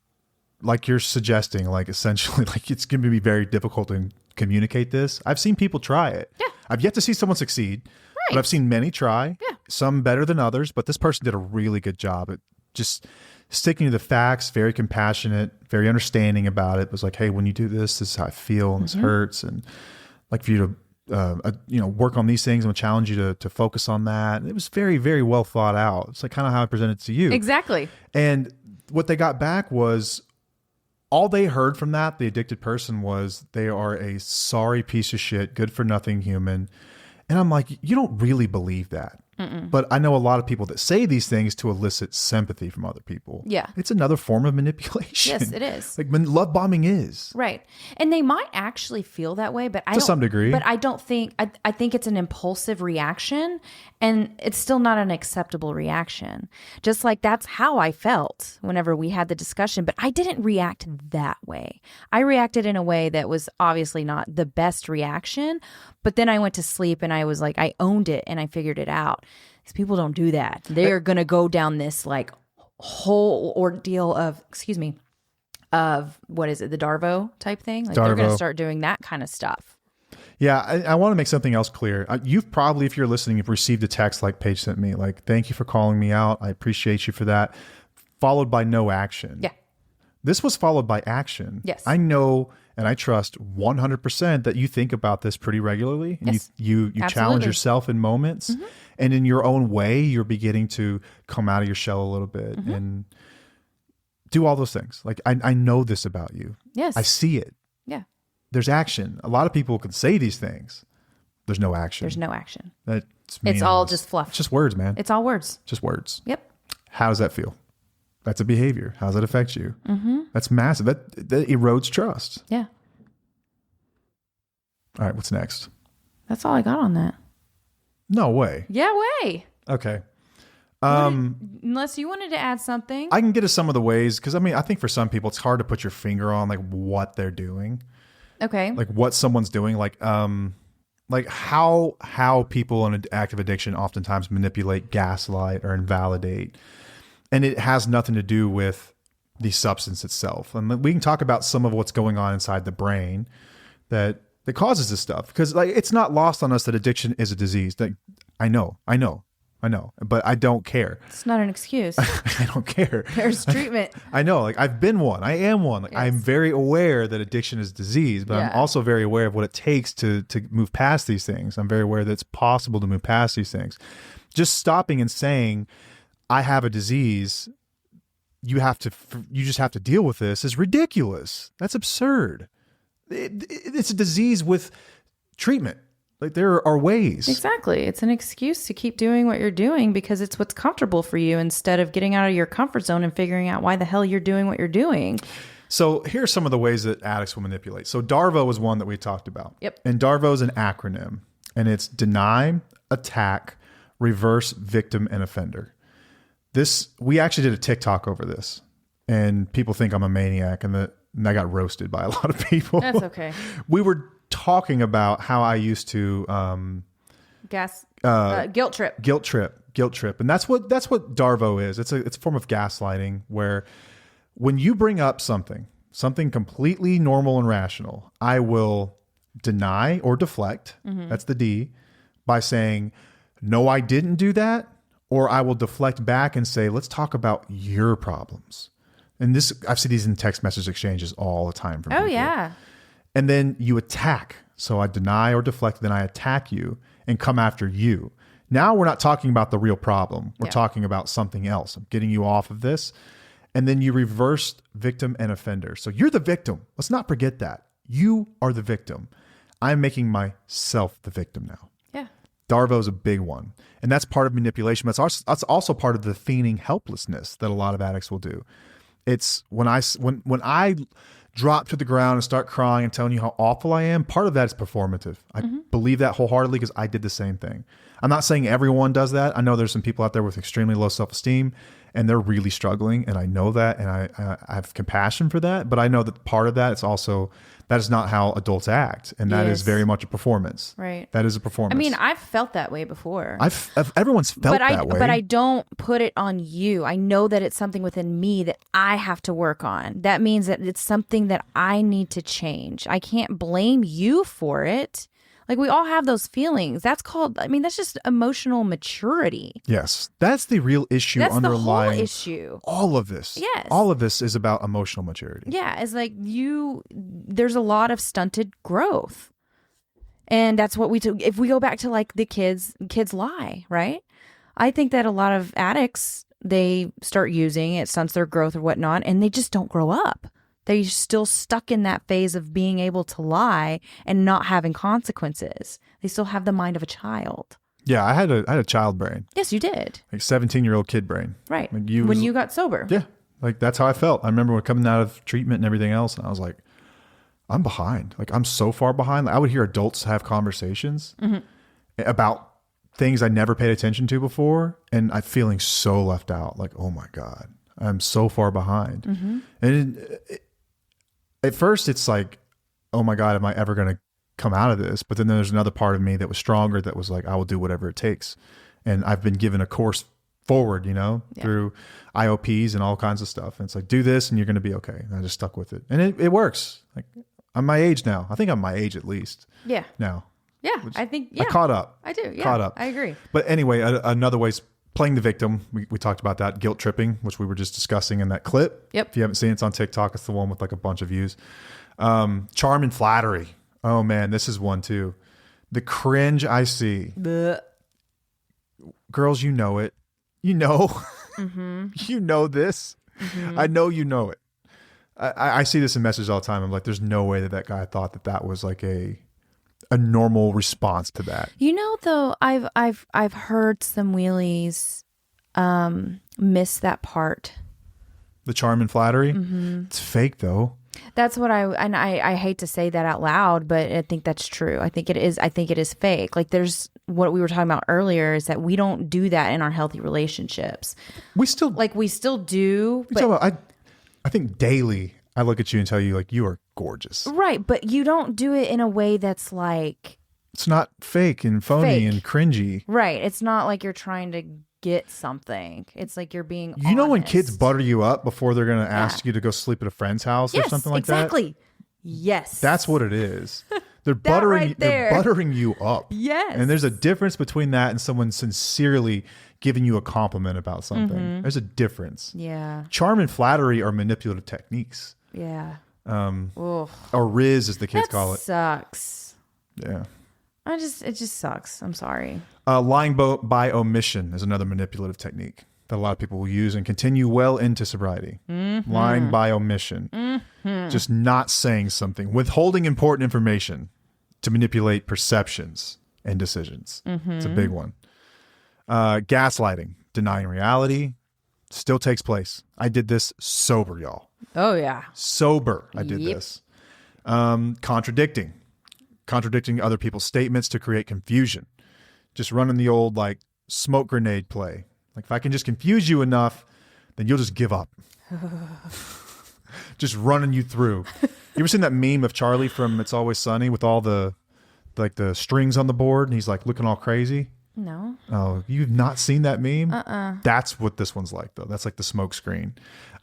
like you're suggesting, like essentially like it's going to be very difficult to communicate this. I've seen people try it. Yeah. I've yet to see someone succeed, but I've seen many try, some better than others, but this person did a really good job at just sticking to the facts, very compassionate, very understanding about it. It was like, hey, when you do this, this is how I feel, and this hurts, and like for you to work on these things, and challenge you to focus on that. It was very, very well thought out. It's like kind of how I presented it to you. Exactly. And what they got back was, all they heard from that, the addicted person, was they are a sorry piece of shit, good for nothing human. And I'm like, you don't really believe that. But I know a lot of people that say these things to elicit sympathy from other people. Yeah. It's another form of manipulation. Yes, it is. Like love bombing is. Right. And they might actually feel that way, but to some degree. But I don't think, I think it's an impulsive reaction, and it's still not an acceptable reaction. Just like that's how I felt whenever we had the discussion, but I didn't react that way. I reacted in a way that was obviously not the best reaction, but then I went to sleep and I was like, I owned it and I figured it out. These people don't do that. They are going to go down this like whole ordeal of, what is it? The Darvo type thing. Like they're going to start doing that kind of stuff. Yeah. I want to make something else clear. You've probably, if you're listening, you've received a text like Paige sent me, like, thank you for calling me out. I appreciate you for that. Followed by no action. Yeah. This was followed by action. Yes. I know and I trust 100% that you think about this pretty regularly. And yes. you challenge yourself in moments. And in your own way, you're beginning to come out of your shell a little bit and do all those things. Like, I know this about you. Yes. I see it. Yeah. There's action. A lot of people can say these things. There's no action. There's no action. It's all just fluff. It's just words, man. It's all words. Just words. Yep. How does that feel? That's a behavior. How does that affect you? That's massive. That erodes trust. Yeah. All right. What's next? That's all I got on that. No way. Yeah, way. Okay. Unless you wanted to add something. I can get to some of the ways, because I think for some people it's hard to put your finger on like what they're doing. Okay. Like what someone's doing, like how people in active addiction oftentimes manipulate, gaslight, or invalidate. And it has nothing to do with the substance itself. And we can talk about some of what's going on inside the brain that causes this stuff. Because like it's not lost on us that addiction is a disease. Like, I know, but I don't care. It's not an excuse. I don't care. There's treatment. I know, like I've been one. I am one. Like, yes. I'm very aware that addiction is a disease, but I'm also very aware of what it takes to move past these things. I'm very aware that it's possible to move past these things. Just stopping and saying, I have a disease, you just have to deal with this is ridiculous. That's absurd. It's a disease with treatment. Like there are ways. Exactly. It's an excuse to keep doing what you're doing because it's what's comfortable for you instead of getting out of your comfort zone and figuring out why the hell you're doing what you're doing. So here are some of the ways that addicts will manipulate. So DARVO is one that we talked about. Yep. And DARVO is an acronym, and it's deny, attack, reverse, victim, and offender. We actually did a TikTok over this, and people think I'm a maniac, and I got roasted by a lot of people. That's okay. We were talking about how I used to guilt trip, and that's what DARVO is. It's a form of gaslighting where when you bring up something completely normal and rational, I will deny or deflect. That's the D, by saying, no, I didn't do that. Or I will deflect back and say, let's talk about your problems. And I've seen these in text message exchanges all the time from people. Yeah. And then you attack. So I deny or deflect, then I attack you and come after you. Now we're not talking about the real problem. We're talking about something else. I'm getting you off of this. And then you reverse victim and offender. So you're the victim. Let's not forget that. You are the victim. I'm making myself the victim now. Yeah. DARVO is a big one. And that's part of manipulation. That's also part of the feigning helplessness that a lot of addicts will do. It's when I drop to the ground and start crying and telling you how awful I am, part of that is performative. I believe that wholeheartedly because I did the same thing. I'm not saying everyone does that. I know there's some people out there with extremely low self-esteem and they're really struggling, and I know that, and I have compassion for that. But I know that part of that that is not how adults act, and that is very much a performance. Right. That is a performance. I mean, I've felt that way before. Everyone's felt that way. But I don't put it on you. I know that it's something within me that I have to work on. That means that it's something that I need to change. I can't blame you for it. Like, we all have those feelings. That's just emotional maturity. Yes. That's the real issue underlying. That's the whole issue. All of this. Yes. All of this is about emotional maturity. Yeah. It's like there's a lot of stunted growth. And that's what if we go back to like the kids lie, right? I think that a lot of addicts, they start using, it stunts their growth or whatnot, and they just don't grow up. They're still stuck in that phase of being able to lie and not having consequences. They still have the mind of a child. Yeah, I had a child brain. Yes, you did. Like 17-year-old kid brain. Right. Like when you got sober. Yeah. Like that's how I felt. I remember when coming out of treatment and everything else, and I was like, I'm behind. Like I'm so far behind. Like, I would hear adults have conversations about things I never paid attention to before, and I'm feeling so left out. Like, oh my God, I'm so far behind. And at first it's like, oh my God, am I ever going to come out of this? But then there's another part of me that was stronger, that was like, I will do whatever it takes. And I've been given a course forward, through IOPs and all kinds of stuff. And it's like, do this and you're going to be okay. And I just stuck with it. And it works. Like I'm my age now. I think I'm my age at least. Yeah. Now. Yeah. I think, yeah. I caught up. I do. Yeah. Caught up. I agree. But anyway, another way is playing the victim. We talked about that, guilt tripping, which we were just discussing in that clip. Yep. If you haven't seen it, it's on TikTok. It's the one with like a bunch of views. Charm and flattery. Oh man, this is one too. The cringe I see. Blech. Girls, you know it. You know. You know this. I know you know it. I see this in messages all the time. I'm like, there's no way that guy thought that was like a normal response to that. Though, I've heard some wheelies miss that part. The charm and flattery. It's fake though. That's what I hate to say that out loud, but I think that's true. I think it is fake. Like there's what we were talking about earlier is that we don't do that in our healthy relationships. We still do. But I think daily I look at you and tell you like you are gorgeous. Right. But you don't do it in a way that's like, it's not fake and phony and cringy. Right. It's not like you're trying to get something. It's like you're being honest. When kids butter you up before they're going to ask you to go sleep at a friend's house or something like that? Exactly. Yes. That's what it is. They're buttering you up. Yes. And there's a difference between that and someone sincerely giving you a compliment about something. There's a difference. Yeah. Charm and flattery are manipulative techniques. Yeah. Or Riz as the kids call it. Sucks. Yeah. It just sucks. I'm sorry. Lying by omission is another manipulative technique that a lot of people will use and continue well into sobriety. Lying by omission. Just not saying something. Withholding important information to manipulate perceptions. and decisions. It's a big one. Gaslighting, denying reality, still takes place. I did this sober, y'all. Oh, yeah. Sober, I did this. Contradicting other people's statements to create confusion. Just running the old like smoke grenade play. Like if I can just confuse you enough, then you'll just give up. Just running you through. You ever seen that meme of Charlie from It's Always Sunny with all the like the strings on the board and he's like looking all crazy? No. Oh, you've not seen that meme? That's what this one's like though. That's like the smoke screen.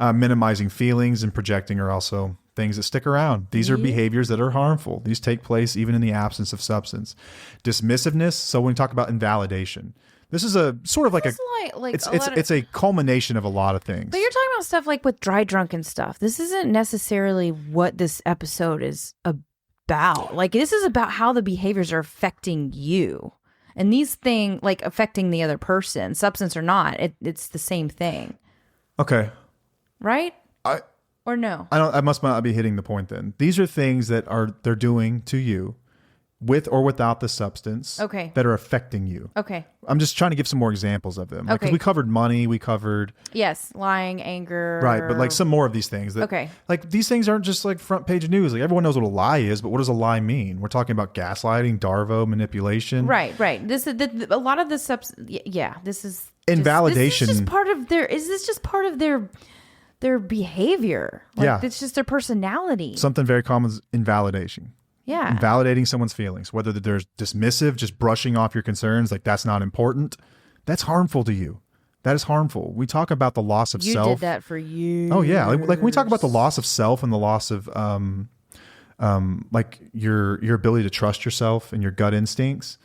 Minimizing feelings and projecting are also things that stick around. These are behaviors that are harmful. These take place even in the absence of substance. Dismissiveness. So when we talk about invalidation, this is a sort of like it's a culmination of a lot of things. But you're talking about stuff like with dry drunk and stuff. This isn't necessarily what this episode is about. Like this is about how the behaviors are affecting you. And these things like affecting the other person, substance or not, it's the same thing. Okay. Right? Or no? I must not be hitting the point then. These are things that they're doing to you with or without the substance that are affecting you. Okay. I'm just trying to give some more examples of them. Like, 'cause we covered money, we covered... Yes, lying, anger... Right, but like some more of these things. Like these things aren't just like front page news. Like everyone knows what a lie is, but what does a lie mean? We're talking about gaslighting, Darvo, manipulation. Right. This is a lot of the substance... Yeah, this is... Invalidation. This is just part of their... Is this just part of their behavior? Like, it's just their personality. Something very common is invalidation. Yeah. Invalidating someone's feelings, whether they're dismissive, just brushing off your concerns, like that's not important. That's harmful to you. That is harmful. We talk about the loss of self. You did that for years. Oh yeah. Like when we talk about the loss of self and the loss of like your ability to trust yourself and your gut instincts.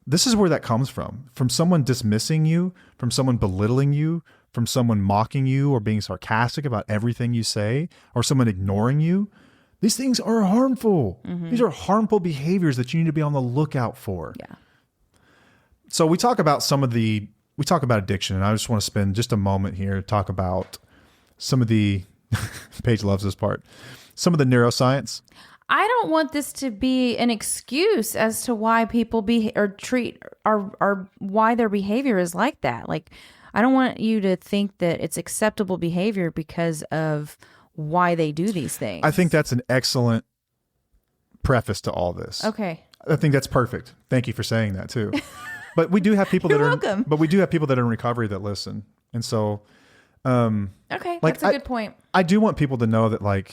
This is where that comes from someone dismissing you, from someone belittling you, from someone mocking you or being sarcastic about everything you say, or someone ignoring you. These things are harmful. These are harmful behaviors that you need to be on the lookout for. Yeah. So we talk about addiction, and I just want to spend just a moment here to talk about some of the, Paige loves this part, some of the neuroscience. I don't want this to be an excuse as to why people why their behavior is like that. Like, I don't want you to think that it's acceptable behavior because of why they do these things. I think that's an excellent preface to all this. Okay. I think that's perfect. Thank you for saying that too. But we do have people You're welcome. But we do have people that are in recovery that listen. And so okay, like, that's a good point. I do want people to know that like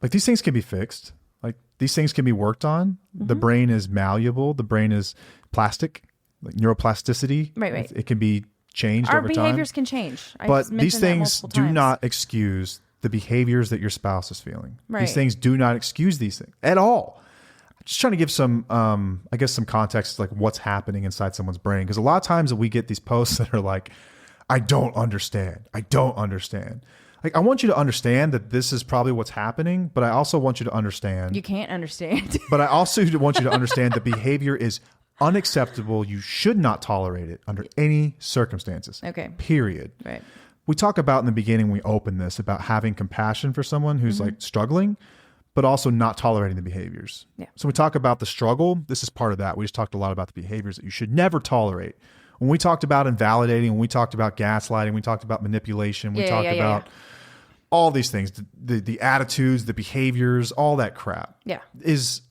these things can be fixed. Like these things can be worked on. The brain is malleable. The brain is plastic, like neuroplasticity. Right. It can be changed Our over time. Our behaviors can change. But these things do not excuse the behaviors that your spouse is feeling. Right. These things do not excuse these things at all. I'm just trying to give some, I guess, some context, like what's happening inside someone's brain. Because a lot of times we get these posts that are like, I don't understand. Like, I want you to understand that this is probably what's happening, but I also want you to understand. You can't understand. But I also want you to understand the behavior is unacceptable. You should not tolerate it under any circumstances. Okay. Period. Right. We talk about in the beginning, we open this about having compassion for someone who's like struggling, but also not tolerating the behaviors. Yeah. So we talk about the struggle. This is part of that. We just talked a lot about the behaviors that you should never tolerate. When we talked about invalidating, when we talked about gaslighting, we talked about manipulation, we talked about all these things, the attitudes, the behaviors, all that crap. Yeah. This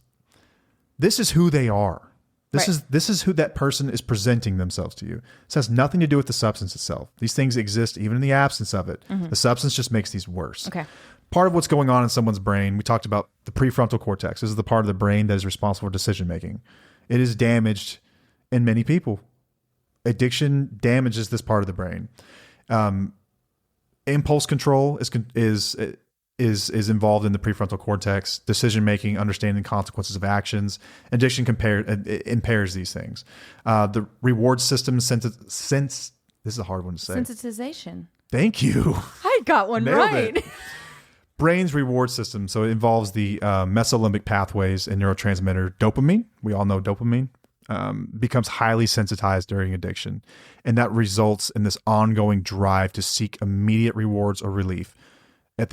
is who they are. This is who that person is presenting themselves to you. This has nothing to do with the substance itself. These things exist even in the absence of it. The substance just makes these worse. Okay. Part of what's going on in someone's brain, we talked about the prefrontal cortex. This is the part of the brain that is responsible for decision making. It is damaged in many people. Addiction damages this part of the brain. Impulse control is involved in the prefrontal cortex. Decision making, understanding consequences of actions. Addiction impairs these things. The reward system this is a hard one to say. Sensitization. Thank you. I got one Nailed right. It. Brain's reward system. So it involves the mesolimbic pathways and neurotransmitter dopamine. We all know dopamine. Becomes highly sensitized during addiction. And that results in this ongoing drive to seek immediate rewards or relief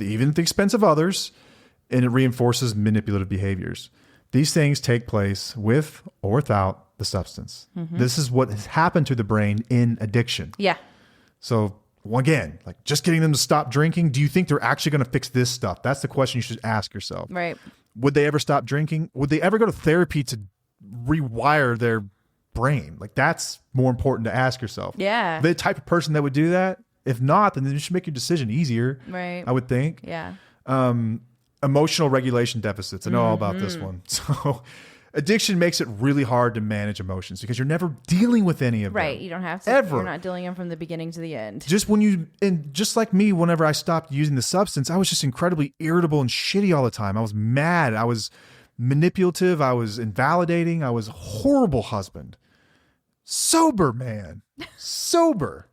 even at the expense of others, and it reinforces manipulative behaviors. These things take place with or without the substance. This is what has happened to the brain in addiction. Yeah. So again, like just getting them to stop drinking, do you think they're actually going to fix this stuff? That's the question you should ask yourself. Right. Would they ever stop drinking? Would they ever go to therapy to rewire their brain? Like that's more important to ask yourself. Yeah. The type of person that would do that. If not, then you should make your decision easier. Right. I would think. Yeah. Emotional regulation deficits. I know all about this one. So addiction makes it really hard to manage emotions because you're never dealing with any of them. Right. You don't have to. Ever. You're not dealing them from the beginning to the end. Just like me, whenever I stopped using the substance, I was just incredibly irritable and shitty all the time. I was mad. I was manipulative. I was invalidating. I was a horrible husband. Sober, man. Sober.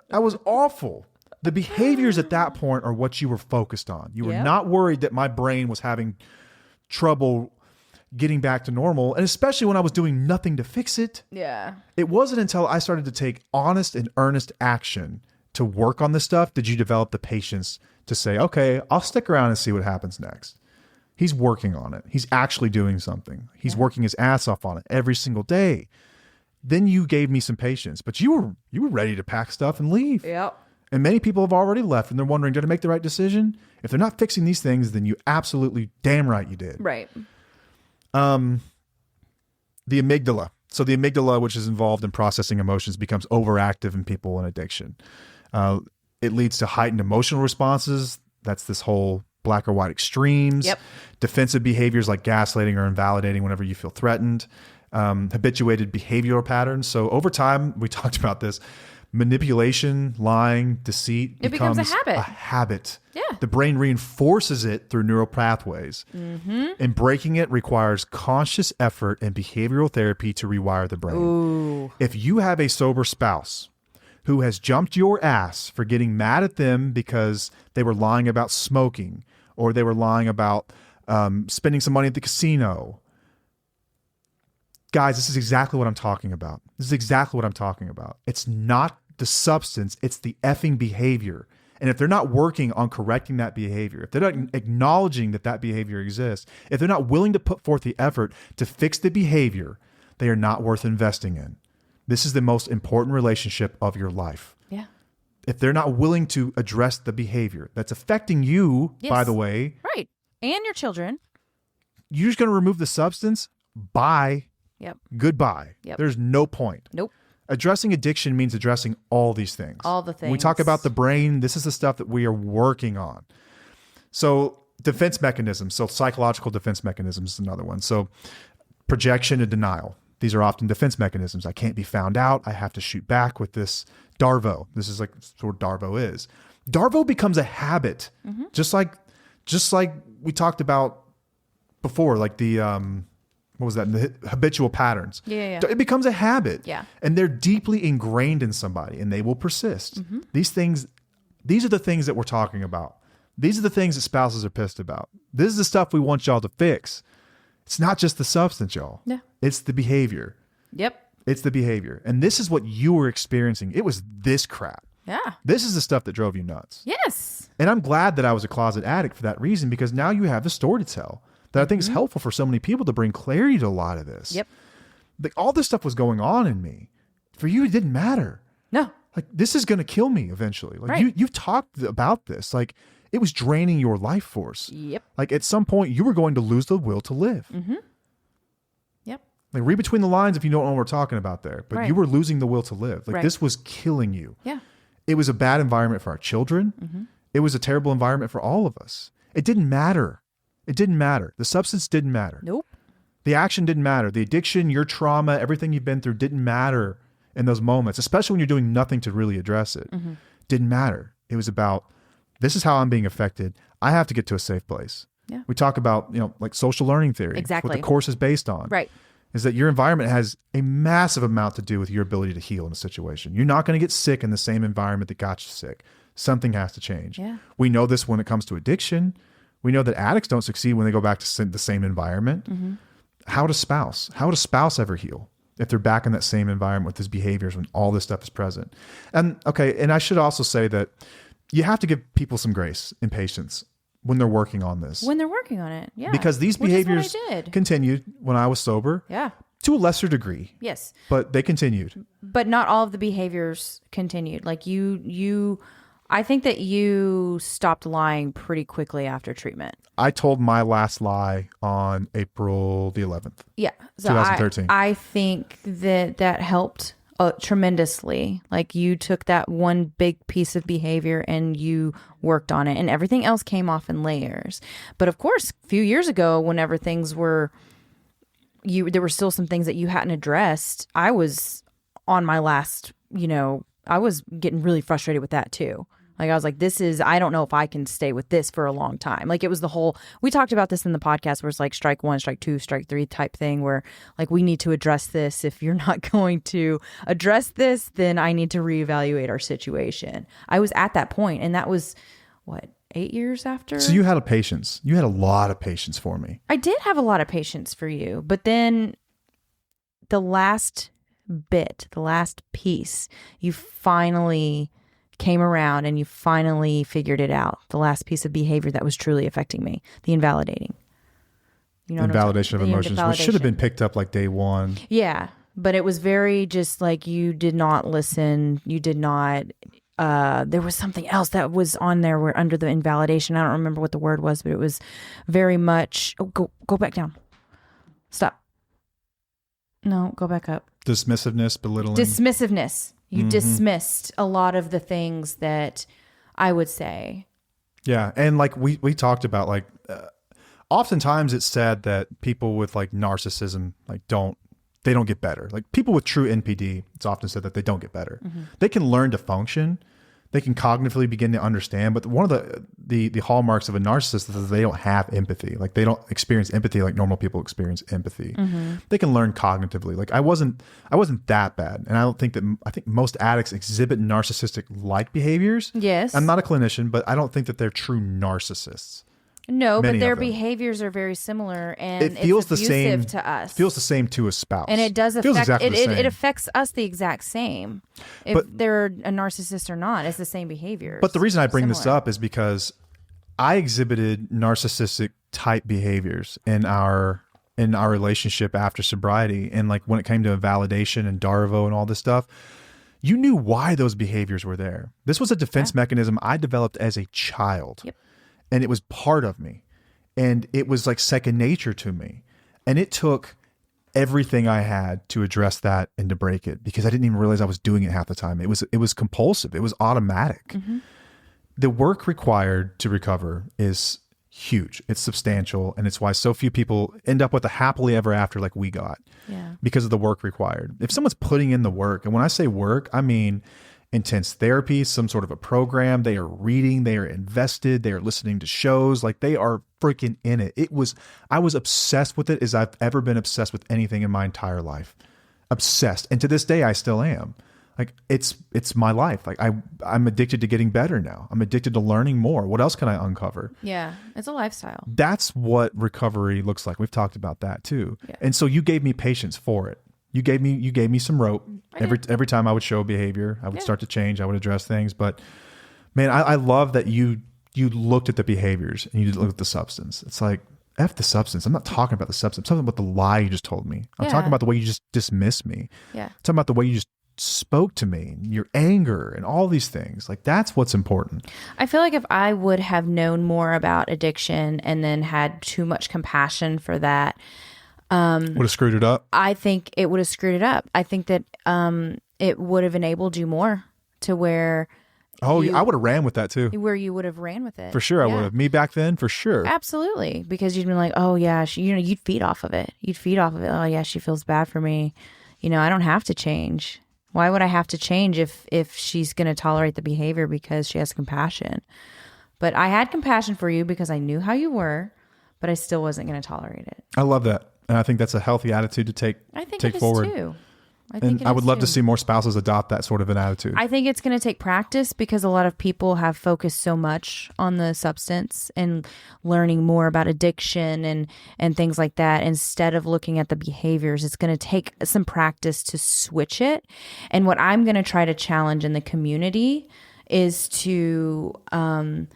I was awful. The behaviors at that point are what you were focused on. You were not worried that my brain was having trouble getting back to normal, and especially when I was doing nothing to fix it. Yeah. It wasn't until I started to take honest and earnest action to work on this stuff did you develop the patience to say, okay, I'll stick around and see what happens next. He's working on it. He's actually doing something. He's working his ass off on it every single day. Then you gave me some patience, but you were ready to pack stuff and leave. Yep. And many people have already left and they're wondering, did I make the right decision? If they're not fixing these things, then you absolutely damn right you did. Right. The amygdala. So the amygdala, which is involved in processing emotions, becomes overactive in people in addiction. It leads to heightened emotional responses. That's this whole black or white extremes. Yep. Defensive behaviors like gaslighting or invalidating whenever you feel threatened. Habituated behavioral patterns. So over time, we talked about this, manipulation, lying, deceit It becomes a habit. A habit. Yeah. The brain reinforces it through neural pathways. And breaking it requires conscious effort and behavioral therapy to rewire the brain. Ooh. If you have a sober spouse who has jumped your ass for getting mad at them because they were lying about smoking or they were lying about spending some money at the casino, guys, this is exactly what I'm talking about. This is exactly what I'm talking about. It's not the substance, it's the effing behavior. And if they're not working on correcting that behavior, if they're not acknowledging that that behavior exists, if they're not willing to put forth the effort to fix the behavior, they are not worth investing in. This is the most important relationship of your life. Yeah. If they're not willing to address the behavior that's affecting you, by the way. Right. And your children. You're just going to remove the substance? Bye. Yep. Goodbye. Yep. There's no point. Nope. Addressing addiction means addressing all these things. All the things. When we talk about the brain, this is the stuff that we are working on. So defense mechanisms. So psychological defense mechanisms is another one. So projection and denial. These are often defense mechanisms. I can't be found out. I have to shoot back with this Darvo. This is like what Darvo is. Darvo becomes a habit. Just like we talked about before, like the what was that? The habitual patterns. Yeah. It becomes a habit. Yeah. And they're deeply ingrained in somebody and they will persist. These are the things that we're talking about. These are the things that spouses are pissed about. This is the stuff we want y'all to fix. It's not just the substance, y'all. Yeah. It's the behavior. Yep. It's the behavior. And this is what you were experiencing. It was this crap. Yeah. This is the stuff that drove you nuts. Yes. And I'm glad that I was a closet addict for that reason, because now you have the story to tell that I think is helpful for so many people to bring clarity to a lot of this. Yep. Like, all this stuff was going on in me. For you, it didn't matter. No. Like, this is going to kill me eventually. Like, Right. you've talked about this. Like, it was draining your life force. Yep. Like, at some point, you were going to lose the will to live. Yep. Like, read between the lines if you don't know what we're talking about there. But Right. you were losing the will to live. Like, Right. this was killing you. Yeah. It was a bad environment for our children. It was a terrible environment for all of us. It didn't matter. It didn't matter. The substance didn't matter. Nope. The action didn't matter. The addiction, your trauma, everything you've been through didn't matter in those moments, especially when you're doing nothing to really address it. Didn't matter. It was about, this is how I'm being affected. I have to get to a safe place. Yeah. We talk about, like social learning theory. Exactly. What the course is based on. Right. Is that your environment has a massive amount to do with your ability to heal in a situation. You're not going to get sick in the same environment that got you sick. Something has to change. Yeah. We know this when it comes to addiction. We know that addicts don't succeed when they go back to the same environment. How would a spouse ever heal if they're back in that same environment with these behaviors when all this stuff is present? And I should also say that you have to give people some grace and patience when they're working on this. When they're working on it. Yeah. Because these Which is what I behaviors did. continued when I was sober. Yeah. To a lesser degree. Yes. But they continued. But not all of the behaviors continued. Like I think that you stopped lying pretty quickly after treatment. I told my last lie on April the 11th. Yeah. So 2013. I think that helped tremendously. Like you took that one big piece of behavior and you worked on it, and everything else came off in layers. But of course, a few years ago, whenever things were, there were still some things that you hadn't addressed. I was on my last, I was getting really frustrated with that too. Like I was like, I don't know if I can stay with this for a long time. Like it was we talked about this in the podcast where it's like strike one, strike two, strike three type thing where like we need to address this. If you're not going to address this, then I need to reevaluate our situation. I was at that point, and that was 8 years after. So you had you had a lot of patience for me. I did have a lot of patience for you, but then the last piece, you finally came around and you finally figured it out. The last piece of behavior that was truly affecting me, the invalidating. Invalidation of emotions, which should have been picked up like day one. Yeah, but it was very just like you did not listen. You did not. There was something else that was on there where under the invalidation. I don't remember what the word was, but it was very much. Oh, go back down. Stop. No, go back up. Dismissiveness, belittling. Dismissiveness. You dismissed a lot of the things that I would say. Yeah. And like we talked about, like oftentimes it's said that people with like narcissism, like they don't get better. Like people with true NPD, it's often said that they don't get better. They can learn to function. They can cognitively begin to understand. But one of the hallmarks of a narcissist is that they don't have empathy. Like they don't experience empathy like normal people experience empathy. They can learn cognitively. Like I wasn't that bad. And I think most addicts exhibit narcissistic-like behaviors. Yes. I'm not a clinician, but I don't think that they're true narcissists. No, but their behaviors are very similar, and it feels it's abusive to us. Feels the same to a spouse, and it does affect. Exactly it affects us the exact same. If they're a narcissist or not, it's the same behavior. But the reason I bring this up is because I exhibited narcissistic type behaviors in our relationship after sobriety, and like when it came to validation and Darvo and all this stuff. You knew why those behaviors were there. This was a defense mechanism I developed as a child. Yep. And it was part of me, and it was like second nature to me. And it took everything I had to address that and to break it, because I didn't even realize I was doing it half the time. It was compulsive. It was automatic. The work required to recover is huge. It's substantial. And it's why so few people end up with a happily ever after like we got, because of the work required. If someone's putting in the work, and when I say work, I mean intense therapy, some sort of a program, they are reading, they are invested, they are listening to shows, like they are freaking in it. I was obsessed with it as I've ever been obsessed with anything in my entire life. Obsessed. And to this day, I still am. Like it's my life. Like I'm addicted to getting better now. I'm addicted to learning more. What else can I uncover? Yeah. It's a lifestyle. That's what recovery looks like. We've talked about that too. Yeah. And so you gave me patience for it. You gave me some rope. Every time I would show behavior, I would start to change. I would address things. But man, I love that you looked at the behaviors and you didn't look at the substance. It's like, F the substance. I'm not talking about the substance. I'm talking about the lie you just told me. I'm talking about the way you just dismissed me. Yeah. I'm talking about the way you just spoke to me, your anger and all these things. Like that's what's important. I feel like if I would have known more about addiction and then had too much compassion for that, would have screwed it up. I think it would have screwed it up. I think that it would have enabled you more to where. I would have ran with that too. Where you would have ran with it. For sure, I would have. Me back then, for sure. Absolutely, because you'd been like, oh yeah, you'd feed off of it. You'd feed off of it. Oh yeah, she feels bad for me. I don't have to change. Why would I have to change if she's going to tolerate the behavior because she has compassion? But I had compassion for you because I knew how you were, but I still wasn't going to tolerate it. I love that. And I think that's a healthy attitude to take forward. Too. I would love to see more spouses adopt that sort of an attitude. I think it's going to take practice because a lot of people have focused so much on the substance and learning more about addiction and things like that. Instead of looking at the behaviors, it's going to take some practice to switch it. And what I'm going to try to challenge in the community is to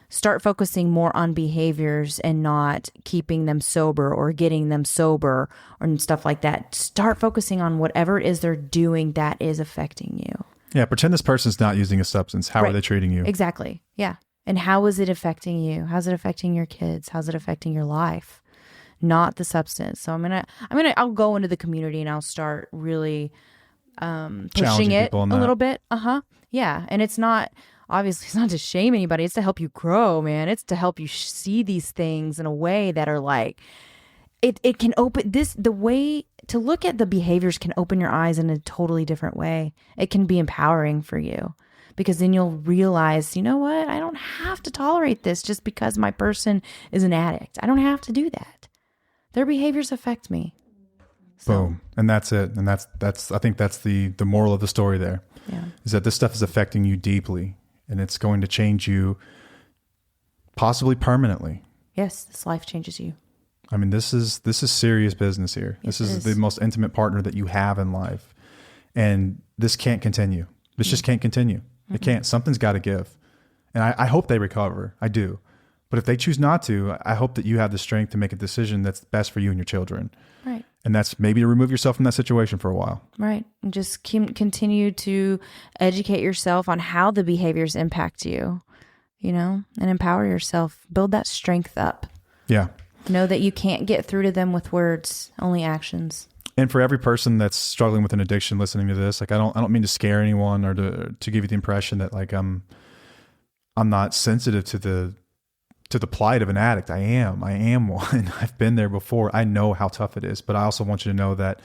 start focusing more on behaviors and not keeping them sober or getting them sober or stuff like that. Start focusing on whatever it is they're doing that is affecting you. Yeah, pretend this person's not using a substance. How are they treating you? Exactly. Yeah. And how is it affecting you? How's it affecting your kids? How's it affecting your life? Not the substance. So I'll go into the community and I'll start really pushing it a little bit. Yeah. And it's not to shame anybody. It's to help you grow, man. It's to help you see these things in a way that are like, it can open the way to look at the behaviors can open your eyes in a totally different way. It can be empowering for you because then you'll realize, you know what? I don't have to tolerate this just because my person is an addict. I don't have to do that. Their behaviors affect me. So. Boom. And that's it. And that's I think that's the moral of the story there. Yeah. Is that this stuff is affecting you deeply and it's going to change you possibly permanently. Yes, this life changes you. I mean, this is serious business here. This is the most intimate partner that you have in life. And this can't continue. This just can't continue. It can't. Something's got to give. And I hope they recover. I do. But if they choose not to, I hope that you have the strength to make a decision that's best for you and your children. Right. And that's maybe to remove yourself from that situation for a while. Right. And just continue to educate yourself on how the behaviors impact you, and empower yourself. Build that strength up. Yeah. Know that you can't get through to them with words, only actions. And for every person that's struggling with an addiction listening to this, like I don't mean to scare anyone or to give you the impression that like I'm not sensitive to the plight of an addict. I am one. I've been there before. I know how tough it is, but I also want you to know that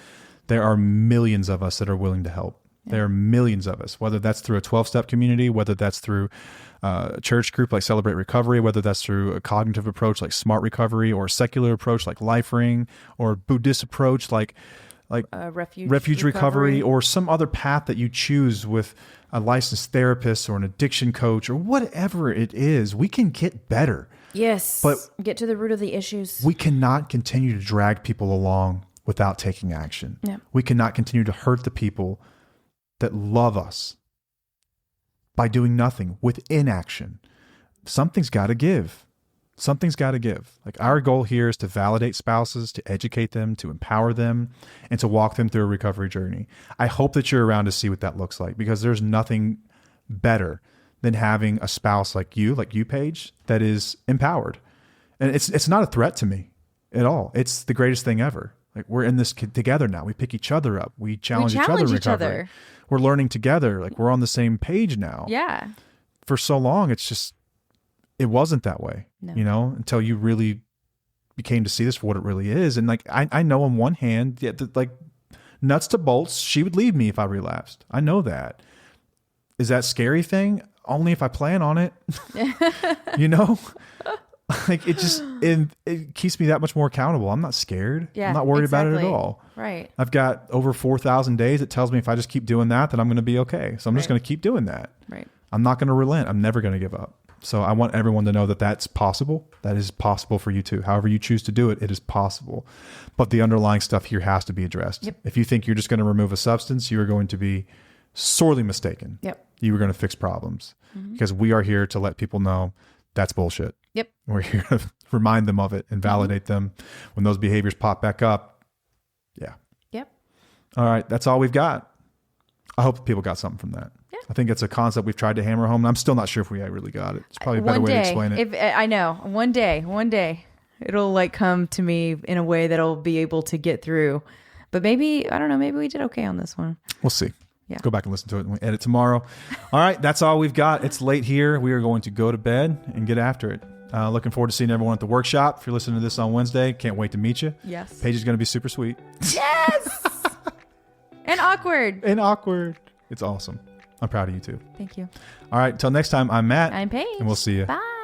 there are millions of us that are willing to help. Yeah. There are millions of us, whether that's through a 12-step community, whether that's through a church group like Celebrate Recovery, whether that's through a cognitive approach like Smart Recovery, or a secular approach like Life Ring, or a Buddhist approach like Refuge Recovery, or some other path that you choose with a licensed therapist or an addiction coach or whatever it is. We can get better. Yes. But get to the root of the issues. We cannot continue to drag people along without taking action. Yeah. We cannot continue to hurt the people that love us by doing nothing with inaction. Something's got to give. Something's got to give. Like our goal here is to validate spouses, to educate them, to empower them, and to walk them through a recovery journey. I hope that you're around to see what that looks like, because there's nothing better than having a spouse like you, Paige, that is empowered. And it's not a threat to me at all. It's the greatest thing ever. Like we're in this together now. We pick each other up. We challenge each other in recovery. We're learning together. Like we're on the same page now. Yeah. For so long, it wasn't that way, until you really became to see this for what it really is. And like, I know on one hand, like nuts to bolts, she would leave me if I relapsed. I know that. Is that scary thing? Only if I plan on it, like it keeps me that much more accountable. I'm not scared. Yeah, I'm not worried about it at all. Right. I've got over 4,000 days. It tells me if I just keep doing that I'm going to be okay. So I'm just going to keep doing that. Right. I'm not going to relent. I'm never going to give up. So I want everyone to know that that's possible. That is possible for you too. However you choose to do it, it is possible. But the underlying stuff here has to be addressed. Yep. If you think you're just going to remove a substance, you are going to be sorely mistaken. Yep. You are going to fix problems, because we are here to let people know that's bullshit. Yep. We're here to remind them of it and validate them when those behaviors pop back up. Yeah. Yep. All right. That's all we've got. I hope people got something from that. Yeah. I think it's a concept we've tried to hammer home. I'm still not sure if we really got it. It's probably a better way to explain it. I know. One day it'll like come to me in a way that I'll be able to get through. But maybe, I don't know, maybe we did okay on this one. We'll see. Yeah. Go back and listen to it and we edit tomorrow. All right. That's all we've got. It's late here. We are going to go to bed and get after it. Looking forward to seeing everyone at the workshop. If you're listening to this on Wednesday, can't wait to meet you. Yes. Paige is going to be super sweet. Yes. And awkward. It's awesome. I'm proud of you too. Thank you. All right. Till next time, I'm Matt. I'm Paige. And we'll see you. Bye.